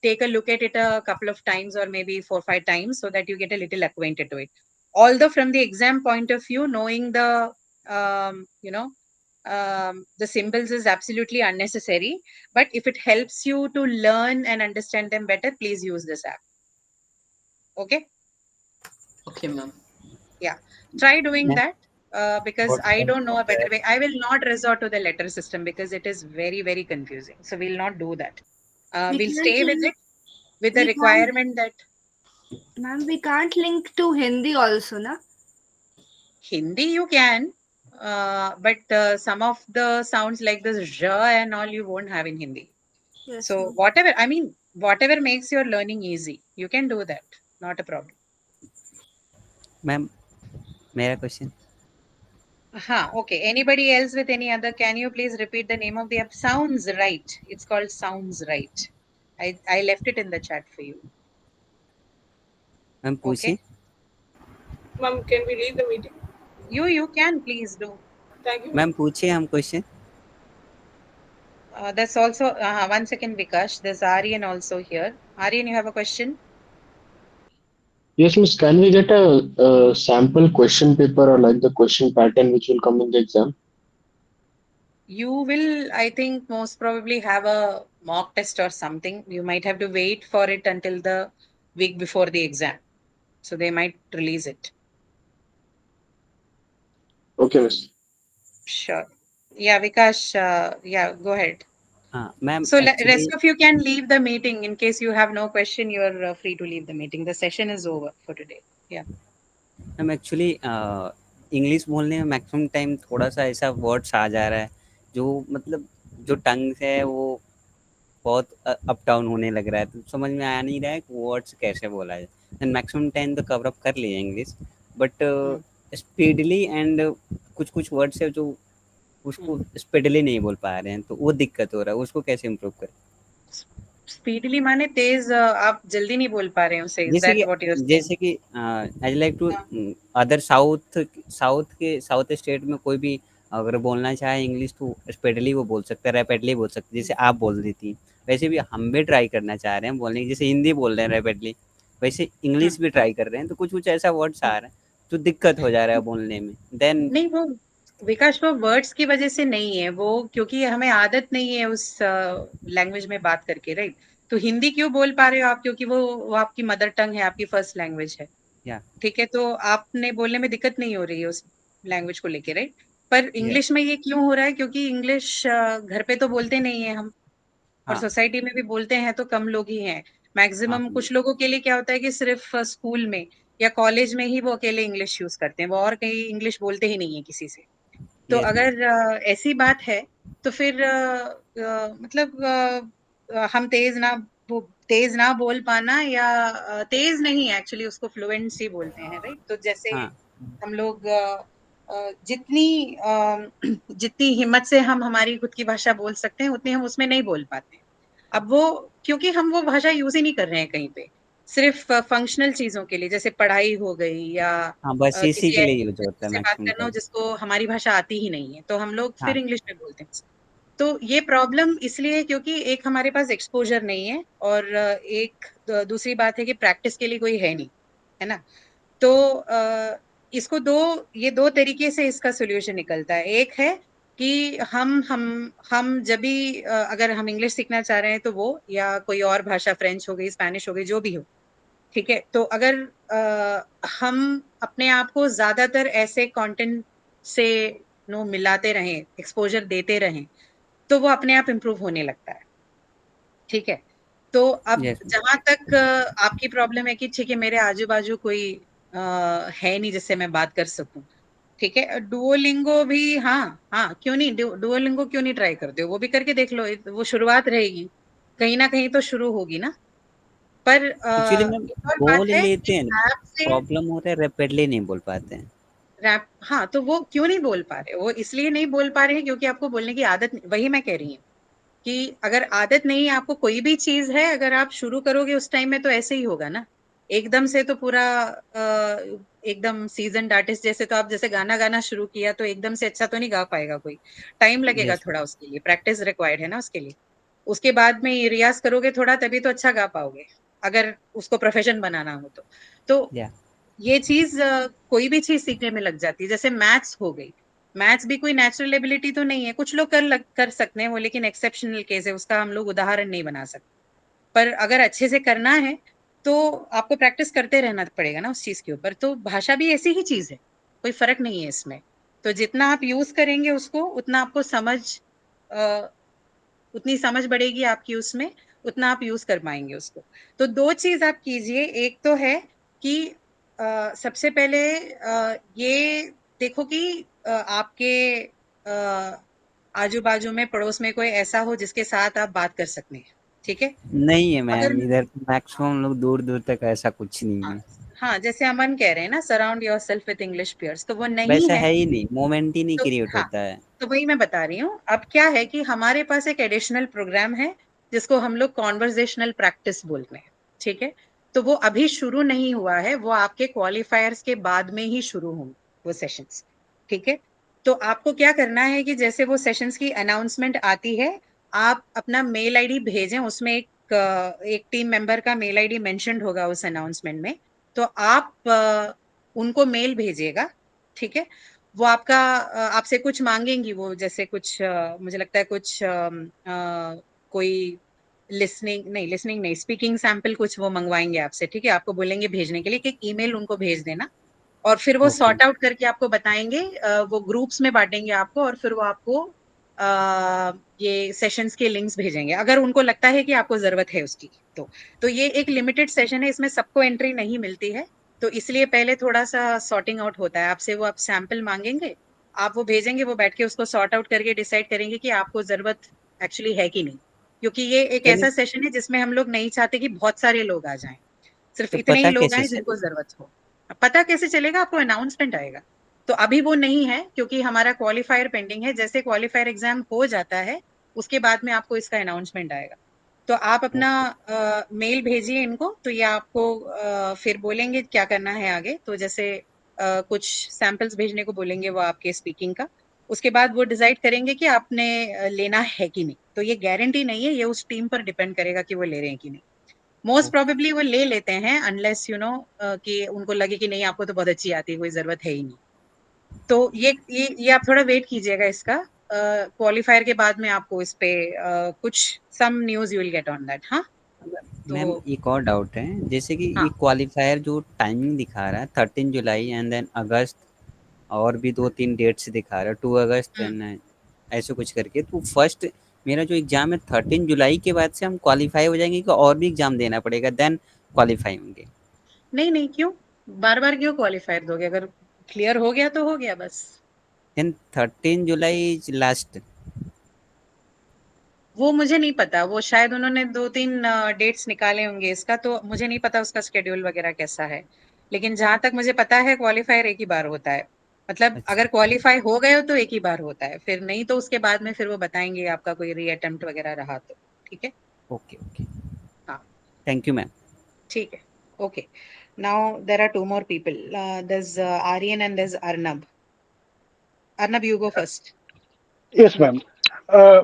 take a look at it a couple of times, or maybe 4-5 times, so that you get a little acquainted to it. Although from the exam point of view, knowing the the symbols is absolutely unnecessary, but if it helps you to learn and understand them better, please use this app. Okay. Okay, ma'am. Yeah, try doing Ma'am, that, because What I can don't know a better that- way. I will not resort to the letter system because it is very, very confusing. So we'll not do that. We We'll can't stay with link. it with the We can't, requirement that ma'am. We can't link to Hindi also, na? Hindi you can, but some of the sounds like this j and all you won't have in Hindi. Yes, So ma'am. whatever, I mean, whatever makes your learning easy, you can do that. Not a problem. ma'am, मेरा question. Okay. Anybody else with any other? Can you please repeat the name of the app? Sounds Right. It's called Sounds Right. I left it in the chat for you. Ma'am पूछिए. Okay. Ma'am, can we leave the meeting? You can please do. Thank you. Ma'am पूछिए हम question. That's also 1 second, Vikash. There's Aryan also here. Aryan, you have a question? Yes, miss. Can we get a sample question paper or like the question pattern which will come in the exam? You will, I think, most probably have a mock test or something. You might have to wait for it until the week before the exam. So they might release it. Okay, miss. Sure. Yeah, Vikash, yeah, go ahead. Ma'am, So actually, rest of you can leave the meeting. In case you have no question, you are free to leave the meeting. The session is over for today. Yeah. Ma'am actually English बोलने में maximum time थोड़ा सा ऐसा words आ जा रहा है जो मतलब जो टंग है वो बहुत अप डाउन होने लग रहा है, तो समझ में आ नहीं रहा है कि वर्ड्स कैसे बोला जाए. एंड मैक्सिमम टाइम तो कवर अप कर लिए इंग्लिश, बट स्पीडली एंड कुछ कुछ वर्ड्स है जो उसको स्पीडली नहीं बोल पा रहे हैं, तो वो दिक्कत हो रहा है. उसको कैसे इम्प्रूव करें? स्पीडली माने तेज, आप जल्दी नहीं बोल पा रहे हो से, is that what you are saying? जैसे कि I like to other south state में कोई भी अगर बोलना चाहे इंग्लिश तो स्पीडली वो बोल सकता है, रैपिडली बोल सकते, जैसे आप बोल रही थी. वैसे भी हम भी ट्राई करना चाह रहे हैं बोलने की, जैसे हिंदी बोल रहे हैं रैपिडली, वैसे इंग्लिश भी ट्राई कर रहे हैं, तो कुछ कुछ ऐसा वर्ड्स आ रहा है तो दिक्कत हो जा रहा है बोलने में. देन नहीं, वो विकास, वो वर्ड्स की वजह से नहीं है, वो क्योंकि हमें आदत नहीं है उस लैंग्वेज में बात करके, राइट? तो हिंदी क्यों बोल पा रहे हो आप? क्योंकि वो आपकी मदर टंग है, आपकी फर्स्ट लैंग्वेज है. या ठीक है, तो आपने बोलने में दिक्कत नहीं हो रही है उस लैंग्वेज को लेके, राइट? पर इंग्लिश में ये क्यों हो रहा है? क्योंकि इंग्लिश घर पे तो बोलते नहीं है हम, और हाँ सोसाइटी में भी बोलते हैं तो कम लोग ही हैं. मैक्सिमम कुछ लोगों के लिए क्या होता है कि सिर्फ स्कूल में या कॉलेज में ही वो अकेले इंग्लिश यूज करते हैं, वो और कहीं इंग्लिश बोलते ही नहीं है किसी से. तो यस अगर ऐसी बात है तो फिर मतलब हम तेज ना बोल पाना, या तेज नहीं, एक्चुअली उसको फ्लुएंसी बोलते हैं, राइट? तो जैसे हाँ हम लोग जितनी जितनी हिम्मत से हम हमारी खुद की भाषा बोल सकते हैं, उतनी हम उसमें नहीं बोल पाते. अब वो क्योंकि हम वो भाषा यूज ही नहीं कर रहे हैं कहीं पे, सिर्फ फंक्शनल चीजों के लिए, जैसे पढ़ाई हो गई, या हाँ बस इसी किसी के लिए ऐसे यूज होता है से बात मैक्सिमम करना हो टाइम. जिसको हमारी भाषा आती ही नहीं है, तो हम लोग हाँ फिर इंग्लिश में बोलते हैं. तो ये प्रॉब्लम इसलिए है क्योंकि एक हमारे पास एक्सपोजर नहीं है, और एक दूसरी बात है कि प्रैक्टिस के लिए कोई है नहीं, है ना? तो इसको ये दो तरीके से इसका सोल्यूशन निकलता है. एक है कि हम जब भी अगर हम इंग्लिश सीखना चाह रहे हैं तो वो, या कोई और भाषा, फ्रेंच हो गई, स्पेनिश हो गई, जो भी हो, ठीक है, तो अगर हम अपने आप को ज्यादातर ऐसे कंटेंट से मिलाते रहें, एक्सपोजर देते रहें, तो वो अपने आप इम्प्रूव होने लगता है. ठीक है, तो अब यस जहां तक आपकी प्रॉब्लम है कि ठीक है मेरे आजू बाजू कोई है नहीं जिससे मैं बात कर सकूं, ठीक है, डुओलिंगो भी, हाँ क्यों नहीं, डुओलिंगो क्यों नहीं ट्राई करते हो? वो भी करके देख लो, वो शुरुआत रहेगी, कहीं ना कहीं तो शुरू होगी ना. पर एक्चुअली मैम एक और बात बोल है लेते कि हैं, ऐप से प्रॉब्लम होता है रैपिडली नहीं बोल पाते हैं. रैप, हाँ, तो वो क्यों नहीं बोल पा रहे? वो इसलिए नहीं बोल पा रहे हैं क्योंकि आपको बोलने की आदत नहीं. वही मैं कह रही हूँ कि अगर आदत नहीं है आपको, कोई भी चीज है, अगर आप शुरू करोगे उस टाइम में तो ऐसे ही होगा ना. एकदम से तो पूरा एकदम सीजन आर्टिस्ट जैसे, तो आप जैसे गाना गाना शुरू किया तो एकदम से अच्छा तो नहीं गा पाएगा कोई, टाइम लगेगा Yes. थोड़ा, उसके लिए प्रैक्टिस रिक्वायर्ड है ना उसके लिए। उसके बाद में रियाज करोगे थोड़ा, तभी तो अच्छा गा पाओगे, अगर उसको प्रोफेशन बनाना हो तो Yeah. ये चीज कोई भी चीज सीखने में लग जाती है। जैसे मैथ्स हो गई, मैथ्स भी कोई नेचुरल एबिलिटी तो नहीं है, कुछ लोग कर सकते हैं वो, लेकिन एक्सेप्शनल केस है, उसका हम लोग उदाहरण नहीं बना सकते। पर अगर अच्छे से करना है तो आपको प्रैक्टिस करते रहना पड़ेगा ना उस चीज के ऊपर। तो भाषा भी ऐसी ही चीज है, कोई फर्क नहीं है इसमें। तो जितना आप यूज करेंगे उसको, उतना आपको उतनी समझ बढ़ेगी आपकी उसमें, उतना आप यूज कर पाएंगे उसको। तो दो चीज आप कीजिए, एक तो है कि सबसे पहले ये देखो कि आपके आजू बाजू में पड़ोस में कोई ऐसा हो जिसके साथ आप बात कर सकते हैं, ठीक है। नहीं है अगर मैम, इधर मैक्सिमम लोग दूर दूर तक ऐसा कुछ नहीं है। हाँ, जैसे अमन कह रहे हैं ना, surround your self with English pairs, तो वो नहीं वैसा है। है ही नहीं, मोमेंट ही नहीं तो क्रिएट हाँ, होता है। तो वही मैं बता रही हूँ। अब क्या है कि हमारे पास एक एडिशनल प्रोग्राम है जिसको हम लोग कॉन्वर्जेशनल प्रैक्टिस बोलते हैं, ठीक है। तो वो अभी शुरू नहीं हुआ है, वो आपके क्वालिफायर्स के बाद में ही शुरू होंगे वो सेशंस, ठीक है। तो आपको क्या करना है कि जैसे वो सेशंस की अनाउंसमेंट आती है, आप अपना मेल आईडी भेजें, उसमें एक टीम मेंबर का मेल आईडी मेंशन्ड होगा उस अनाउंसमेंट में। तो आप उनको मेल भेजिएगा, ठीक है। वो आपका आपसे कुछ मांगेंगी वो, जैसे कुछ मुझे लगता है कुछ कोई लिसनिंग नहीं, स्पीकिंग सैंपल कुछ वो मंगवाएंगे आपसे, ठीक है। आपको बोलेंगे भेजने के लिए कि ईमेल उनको भेज देना, और फिर वो ओके। सॉर्ट आउट करके आपको बताएंगे, वो ग्रुप्स में बांटेंगे आपको, और फिर वो आपको ये सेशंस के लिंक्स भेजेंगे, अगर उनको लगता है कि आपको जरूरत है उसकी। तो ये एक लिमिटेड सेशन है, इसमें सबको एंट्री नहीं मिलती है, तो इसलिए पहले थोड़ा सा सॉर्टिंग आउट होता है आपसे। वो आप सैंपल मांगेंगे, आप वो भेजेंगे, वो बैठ के उसको सॉर्ट आउट करके डिसाइड करेंगे कि आपको जरूरत एक्चुअली है कि नहीं। क्योंकि ये एक चलिए, ऐसा सेशन है जिसमें हम लोग नहीं चाहते कि बहुत सारे लोग आ जाएं, सिर्फ तो इतने ही पता लोग कैसे आए जिनको चलेगा? जरूरत हो। अब पता कैसे चलेगा? आपको अनाउंसमेंट आएगा। तो अभी वो नहीं है क्योंकि हमारा क्वालिफायर पेंडिंग है। जैसे क्वालिफायर एग्जाम हो जाता है, उसके बाद में आपको इसका अनाउंसमेंट आएगा। तो आप अपना ओके। मेल भेजिए इनको, तो ये आपको फिर बोलेंगे क्या करना है आगे। तो जैसे कुछ सैंपल्स भेजने को बोलेंगे वो आपके स्पीकिंग का, उसके बाद वो डिसाइड करेंगे कि आपने लेना है कि नहीं। तो ये गारंटी नहीं है, ये उस टीम पर डिपेंड करेगा कि वो ले रहे हैं कि नहीं। मोस्ट प्रोबेबली वो ले लेते हैं, अनलेस कि उनको लगे कि नहीं आपको तो बहुत अच्छी आती है, कोई जरूरत है ही नहीं। तो ये आप थोड़ा वेट कीजिएगा इसका, क्वालिफायर के बाद में आपको इस पे कुछ some news you will get on that. हाँ, मैम तो एक और डाउट है, जैसे कि ये हाँ। क्वालिफायर जो टाइमिंग दिखा रहा है 13 जुलाई एंड देन अगस्त, और भी 2-3 डेट्स दिखा रहा है 2 अगस्त हम्म, एंड ऐसे कुछ करके, तो फर्स्ट मेरा जो एग्जाम है 13 जुलाई के बाद से हम क्वालिफाई हो जाएंगे कि और भी एग्जाम देना पड़ेगा देन क्वालिफाई होंगे? नहीं नहीं, क्यों बार बार क्यों क्वालिफायर दोगे? अगर क्लियर हो गया तो हो गया बस। Then 13 July is last. वो मुझे नहीं पता, वो शायद उन्होंने 2-3 डेट्स निकाले होंगे इसका, तो मुझे नहीं पता उसका शेड्यूल वगैरह कैसा है। लेकिन जहां तक मुझे पता है, क्वालिफायर एक ही बार होता है। मतलब अच्छा। अगर क्वालिफाई हो गए हो तो एक ही बार होता है, फिर नहीं तो उसके बाद में फिर वो बताएंगे आपका कोई री अटेम्प्ट वगैरह रहा तो, ठीक है। ओके ओके, हाँ, थैंक यू मैम। ठीक है, okay. Now there are two more people, there's Aryan and there's Arnab. Arnab, you go first. Yes ma'am.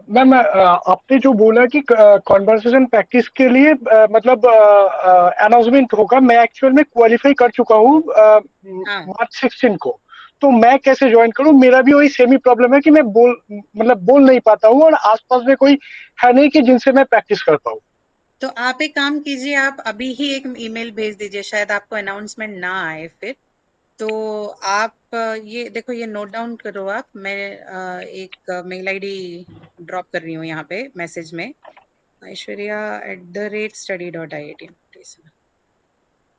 Ma'am, आपने जो बोला कि कॉन्वर्सेशन प्रैक्टिस के लिए मतलब अनाउंसमेंट होगा, मैं एक्चुअल में क्वालिफाई कर चुका हूँ हाँ, मार्च 16 को। तो मैं कैसे ज्वाइन करूँ? मेरा भी वही सेम ही प्रॉब्लम है कि मैं बोल नहीं पाता हूँ, और आसपास में कोई है नहीं कि जिनसे मैं प्रैक्टिस कर पाऊँ। तो आप एक काम कीजिए, आप अभी ही एक ईमेल भेज दीजिए, शायद आपको अनाउंसमेंट ना आए फिर। तो आप ये देखो, ये नोट डाउन करो आप। मैं एक मेल आईडी ड्रॉप कर रही हूँ यहाँ पे मैसेज में, aishwarya@study.iitm,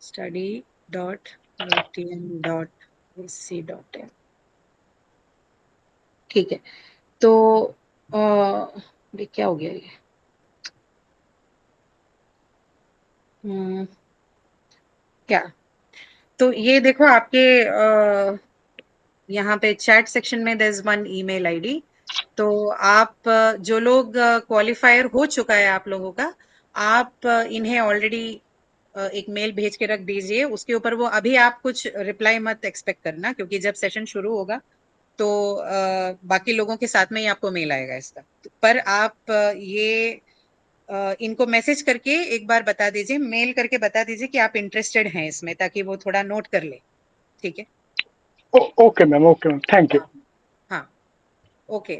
study.itm.ac.in। ठीक है। तो ये क्या हो गया ये? क्या? तो ये देखो आपके यहाँ पे चैट सेक्शन में there is one email ID. तो आप जो लोग क्वालिफायर हो चुका है आप लोगों का, आप इन्हें ऑलरेडी एक मेल भेज के रख दीजिए उसके ऊपर। वो अभी आप कुछ रिप्लाई मत एक्सपेक्ट करना, क्योंकि जब सेशन शुरू होगा तो बाकी लोगों के साथ में ही आपको मेल आएगा इसका। पर आप ये इनको मैसेज करके एक बार बता दीजिए, मेल करके बता दीजिए कि आप इंटरेस्टेड हैं इसमें, ताकि वो थोड़ा नोट कर ले। ठीक है? Okay ma'am, thank you. हाँ, okay.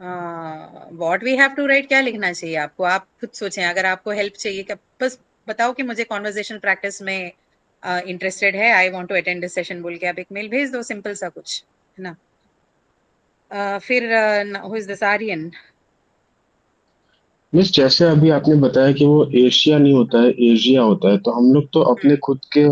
What we have to write, क्या लिखना चाहिए आपको? आप खुद सोचें। अगर आपको हेल्प चाहिए, क्या बस बताओ कि मुझे कॉन्वर्जेशन प्रैक्टिस में इंटरेस्टेड है, I want to attend this session बोल के आप एक मेल भेज दो, सिंपल सा कुछ, है ना? फिर who is this Aryan? Miss, जैसे अभी आपने बताया कि वो एशिया नहीं होता है, एशिया होता है, तो हम लोग तो अपने खुद के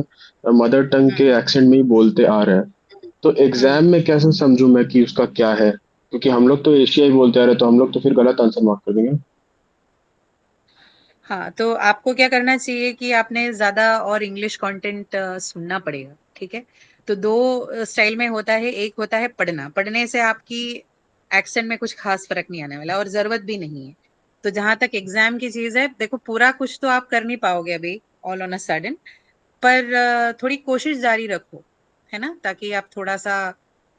मदर टंग के एक्सेंट में ही बोलते आ रहे हैं। तो एग्जाम में कैसे समझूं मैं कि उसका क्या है? क्योंकि हम लोग तो एशिया ही बोलते आ रहे हैं, तो हम लोग तो फिर गलत आंसर मार्क कर देंगे। हाँ, तो आपको क्या करना चाहिए कि आपने ज्यादा और इंग्लिश कंटेंट सुनना पड़ेगा। ठीक है? तो दो स्टाइल में होता है। एक होता है पढ़ना, पढ़ने से आपकी एक्सेंट में कुछ खास फर्क नहीं आने वाला और जरूरत भी नहीं है। तो जहां तक एग्जाम की चीज है, देखो पूरा कुछ तो आप कर नहीं पाओगे अभी ऑल ऑन अ सडन, पर थोड़ी कोशिश जारी रखो, है ना, ताकि आप थोड़ा सा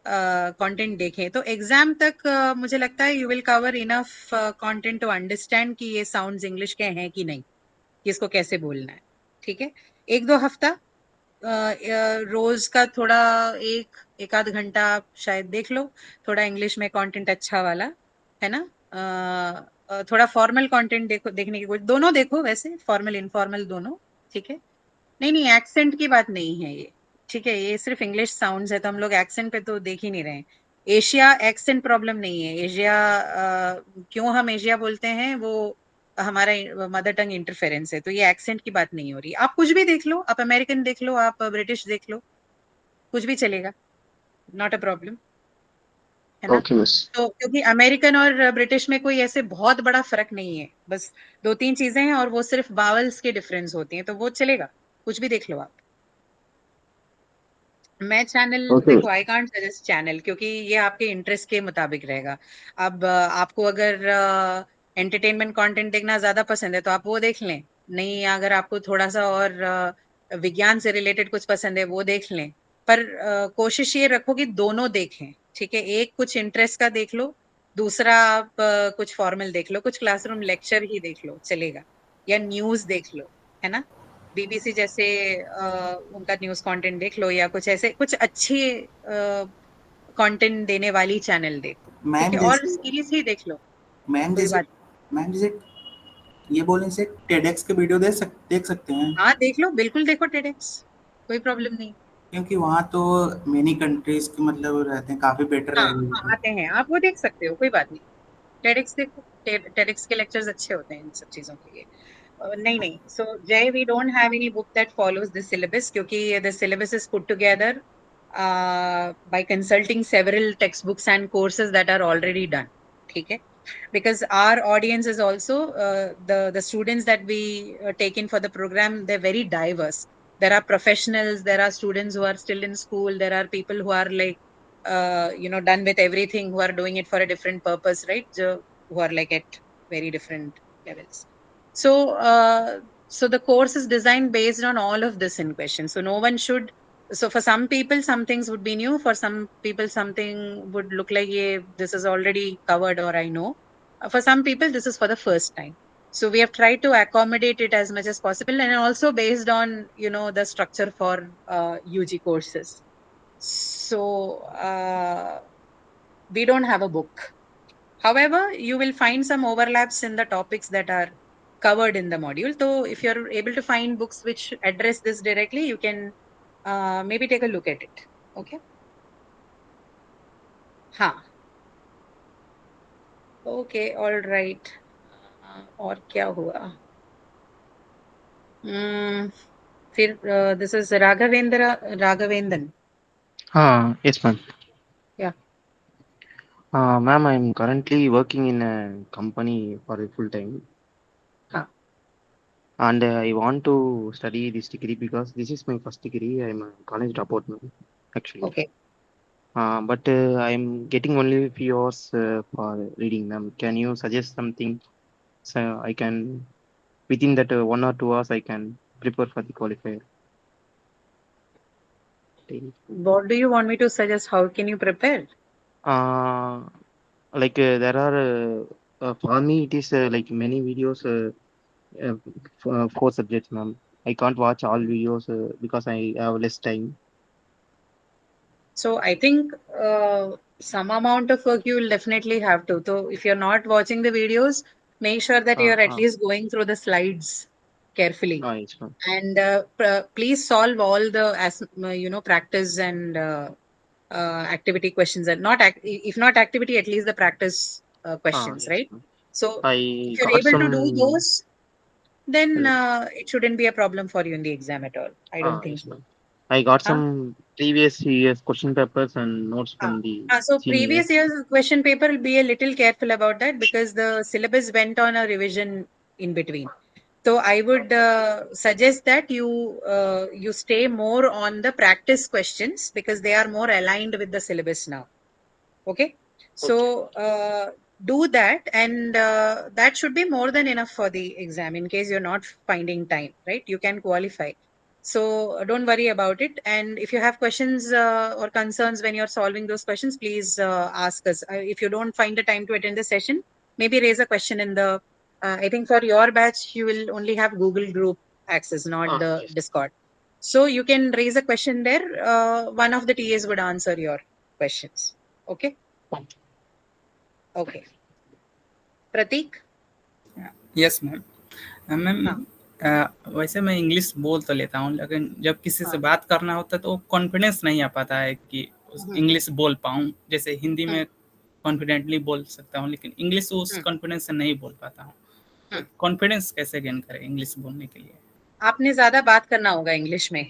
कंटेंट देखें। तो एग्जाम तक मुझे लगता है you will cover enough content to understand कि ये साउंड्स इंग्लिश के हैं कि नहीं, कि इसको कैसे बोलना है। ठीक है? एक दो हफ्ता रोज का थोड़ा एक आध घंटा आप शायद देख लो, थोड़ा इंग्लिश में कंटेंट अच्छा वाला, है ना? थोड़ा फॉर्मल कंटेंट देखने की कोशिश, दोनों देखो वैसे, फॉर्मल इनफॉर्मल दोनों। ठीक है? नहीं नहीं, एक्सेंट की बात नहीं है ये। ठीक है? ये सिर्फ इंग्लिश साउंड्स है, तो हम लोग एक्सेंट पे तो देख ही नहीं रहे हैं। एशिया एक्सेंट प्रॉब्लम नहीं है। एशिया क्यों हम एशिया बोलते हैं, वो हमारा मदर टंग इंटरफेरेंस है, तो ये एक्सेंट की बात नहीं हो रही। आप कुछ भी देख लो, आप अमेरिकन देख लो, आप ब्रिटिश देख लो, कुछ भी चलेगा, नॉट अ प्रॉब्लम, है ना? Okay miss. तो क्योंकि अमेरिकन और ब्रिटिश में कोई ऐसे बहुत बड़ा फर्क नहीं है, बस दो तीन चीजें हैं और वो सिर्फ बावल्स के डिफरेंस होती हैं, तो वो चलेगा, कुछ भी देख लो आप। मैं चैनल ओके मिस। देखो, आई कांट सजेस्ट चैनल, क्योंकि ये आपके इंटरेस्ट के मुताबिक रहेगा। अब आपको अगर एंटरटेनमेंट कंटेंट देखना ज्यादा पसंद है तो आप वो देख लें, नहीं अगर आपको थोड़ा सा और विज्ञान से रिलेटेड कुछ पसंद है वो देख लें। पर कोशिश ये रखो कि दोनों देखें। ठीक है? एक कुछ इंटरेस्ट का देख लो, दूसरा आप कुछ फॉर्मल देख लो, कुछ क्लासरूम लेक्चर ही देख लो, चलेगा, या न्यूज देख लो, है ना? बीबीसी जैसे उनका न्यूज कंटेंट देख लो, या कुछ ऐसे कुछ अच्छी कंटेंट देने वाली चैनल देखो। ठीक मैम है? और जैसे सीरीज ही देख लो, मैम कोई जैसे बात। मैम जैसे ये बोलने से टेडेक्स के वीडियो देख सकते हैं, हाँ देख लो, बिल्कुल देखो टेडेक्स, कोई प्रॉब्लम नहीं। क्योंकि वहाँ तो मेनी कंट्रीज के मतलब रहते हैं, काफी बेटर हाँ हाँ, रहेगा। आते हैं, आप वो देख सकते हो, कोई बात नहीं। टेडेक्स देखो, टेडेक्स के लेक्चर्स अच्छे होते हैं इन सब चीजों के लिए। नहीं नहीं, so Jay, we don't have any book that follows this syllabus, क्योंकि the syllabus is put together by consulting several textbooks and courses that are already done. ठीक है? Because our audience is also the students that we take in for the program, they're very diverse. There are professionals, there are students who are still in school, there are people who are like done with everything, who are doing it for a different purpose, right? Who are like at very different levels. So so the course is designed based on all of this in question, so no one should. So for some people some things would be new, for some people something would look like, yeah, this is already covered or I know. For some people this is for the first time, so we have tried to accommodate it as much as possible, and also based on the structure for UG courses. So we don't have a book. However, you will find some overlaps in the topics that are covered in the module. So if you're able to find books which address this directly, you can maybe take a look at it. Okay? हाँ, okay, all right. और क्या हुआ? फिर this is Raghavendran. Yes, ma'am. Yeah. Ma'am, I'm currently working in a company for a full time. हाँ. And I want to study this degree because this is my first degree. I'm a college dropout, ma'am, actually. Okay. But I'm getting only a few hours for reading, ma'am. Can you suggest something so I can, within that 1 or 2 hours, I can prepare for the qualifier. What do you want me to suggest? How can you prepare? Like there are for me it is like many videos, 4 subjects, ma'am. I can't watch all videos because I have less time. So I think some amount of work you will definitely have to. So if you're not watching the videos, make sure that you're at least going through the slides carefully. Yes, ma'am. And please solve all the practice and activity questions, and not if not activity, at least the practice questions, Yes, right? ma'am. So I if you're got able to do some. those, then it shouldn't be a problem for you in the exam at all. I don't think Yes, so. ma'am. I got Huh? some previous years question papers and notes from the So seniors. previous year's question paper, be a little careful about that because the syllabus went on a revision in between. So I would suggest that you stay more on the practice questions because they are more aligned with the syllabus now. Okay, so do that, and that should be more than enough for the exam in case you're not finding time, right? You can qualify. So don't worry about it. And if you have questions or concerns when you're solving those questions, please ask us. If you don't find the time to attend the session, maybe raise a question in the, I think for your batch, you will only have Google Group access, not the Discord. So you can raise a question there. One of the TAs would answer your questions. Okay. Okay. Prateek. Yes ma'am. Ma'am वैसे मैं English बोल तो लेता हूँ, लेकिन जब किसी से बात करना होता है तो कॉन्फिडेंस नहीं आ पाता है कि इंग्लिश बोल पाऊँ. जैसे हिंदी में कॉन्फिडेंटली बोल सकता हूँ, लेकिन इंग्लिश उस कॉन्फिडेंस से नहीं बोल पाता हूँ. तो कॉन्फिडेंस कैसे गेन करें इंग्लिश बोलने के लिए? आपने ज्यादा बात करना होगा इंग्लिश में.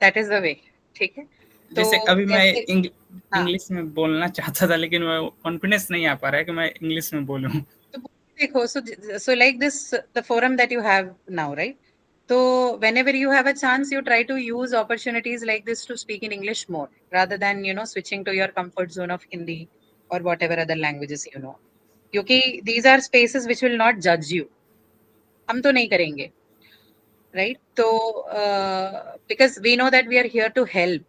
That is the way. ठीक है. जैसे अभी मैं इंग्लिश में बोलना चाहता था, लेकिन मैं कॉन्फिडेंस नहीं आ पा रहा है कि मैं इंग्लिश में बोलूं. तो देखो, so like this, the forum that you have now, right? So whenever you have a chance, you try to use opportunities like this to speak in English more rather than switching to your comfort zone of Hindi or whatever other languages you know. क्योंकि these are spaces which will not judge you. हम तो नहीं करेंगे, right? So because we know that we are here to help.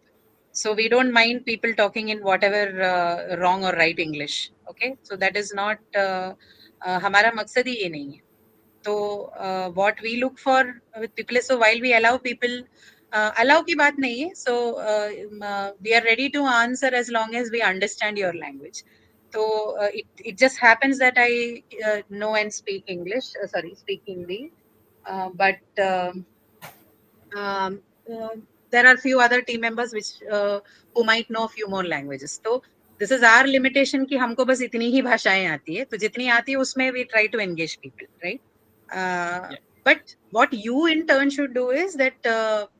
So we don't mind people talking in whatever wrong or right English. Okay, so that is not हमारा मकसद ही ये नहीं है. तो what we look for with people is, so while we allow people, allow की बात नहीं है. So we are ready to answer as long as we understand your language. So it just happens that I know and speak English. Speak Hindi, but. There are few other team members which who might know few more languages. So this is our limitation कि हमको बस इतनी ही भाषाएं आती है. तो जितनी आती है उसमें we try to engage people, right? But what you in turn should do is that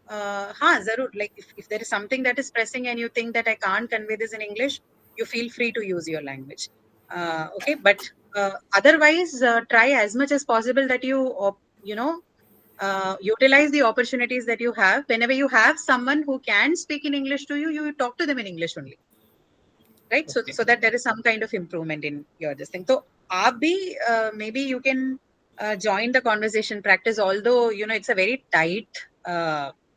हाँ जरूर, like if there is something that is pressing and you think that I can't convey this in English, you feel free to use your language. Okay, but otherwise try as much as possible that you utilize the opportunities that you have. Whenever you have someone who can speak in English to you, you talk to them in English only, right? Okay. So that there is some kind of improvement in your this thing. So aap bhi maybe you can join the conversation practice, although it's a very tight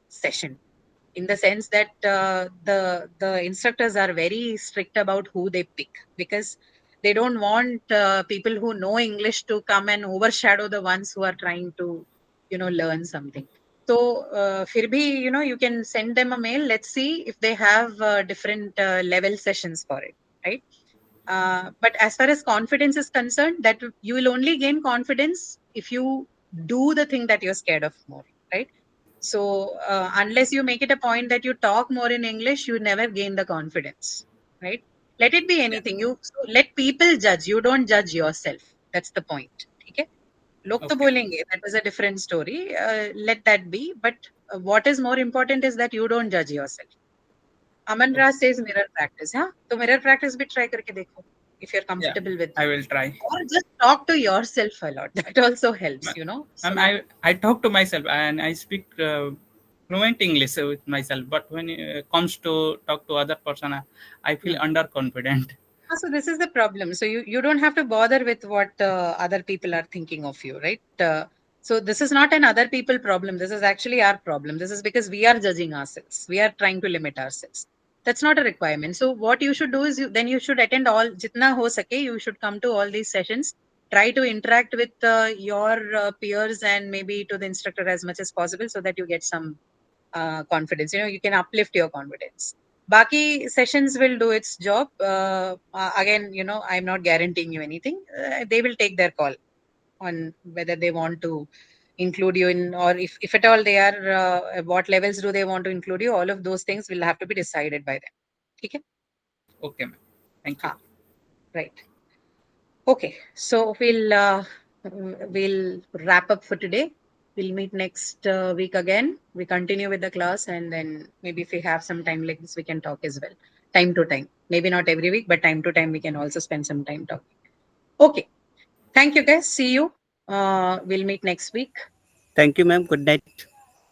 session in the sense that the instructors are very strict about who they pick, because they don't want people who know English to come and overshadow the ones who are trying to learn something. So फिर भी you can send them a mail. Let's see if they have different level sessions for it, right? But as far as confidence is concerned, that you will only gain confidence if you do the thing that you're scared of more, right? So unless you make it a point that you talk more in English, you never gain the confidence, right? Let it be anything. So let people judge. You don't judge yourself. That's the point. Okay? लोग तो बोलेंगे, that was a different story. Let that be. But what is more important is that you don't judge yourself. Aman Raj says mirror practice. हाँ, तो mirror practice भी try करके देखो if you're comfortable with it. I will try. Or just talk to yourself a lot. That also helps, So, I talk to myself and I speak fluent English with myself. But when it comes to talk to other person, I feel underconfident. So this is the problem. So you don't have to bother with what other people are thinking of you, right? So this is not an other people problem. This is actually our problem. This is because we are judging ourselves. We are trying to limit ourselves. That's not a requirement. So what you should do is then you should attend all, jitna ho sake, you should come to all these sessions. Try to interact with your peers and maybe to the instructor as much as possible so that you get some confidence. You can uplift your confidence. Baki sessions will do its job. Again, I'm not guaranteeing you anything. They will take their call on whether they want to include you in, or if at all they are, at what levels do they want to include you. All of those things will have to be decided by them. Okay? Okay, ma'am. Thank you. Right. Okay. So we'll wrap up for today. We'll meet next week again. We continue with the class, and then maybe if we have some time like this, we can talk as well. Time to time. Maybe not every week, but time to time, we can also spend some time talking. Okay. Thank you, guys. See you. We'll meet next week. Thank you, ma'am. Good night.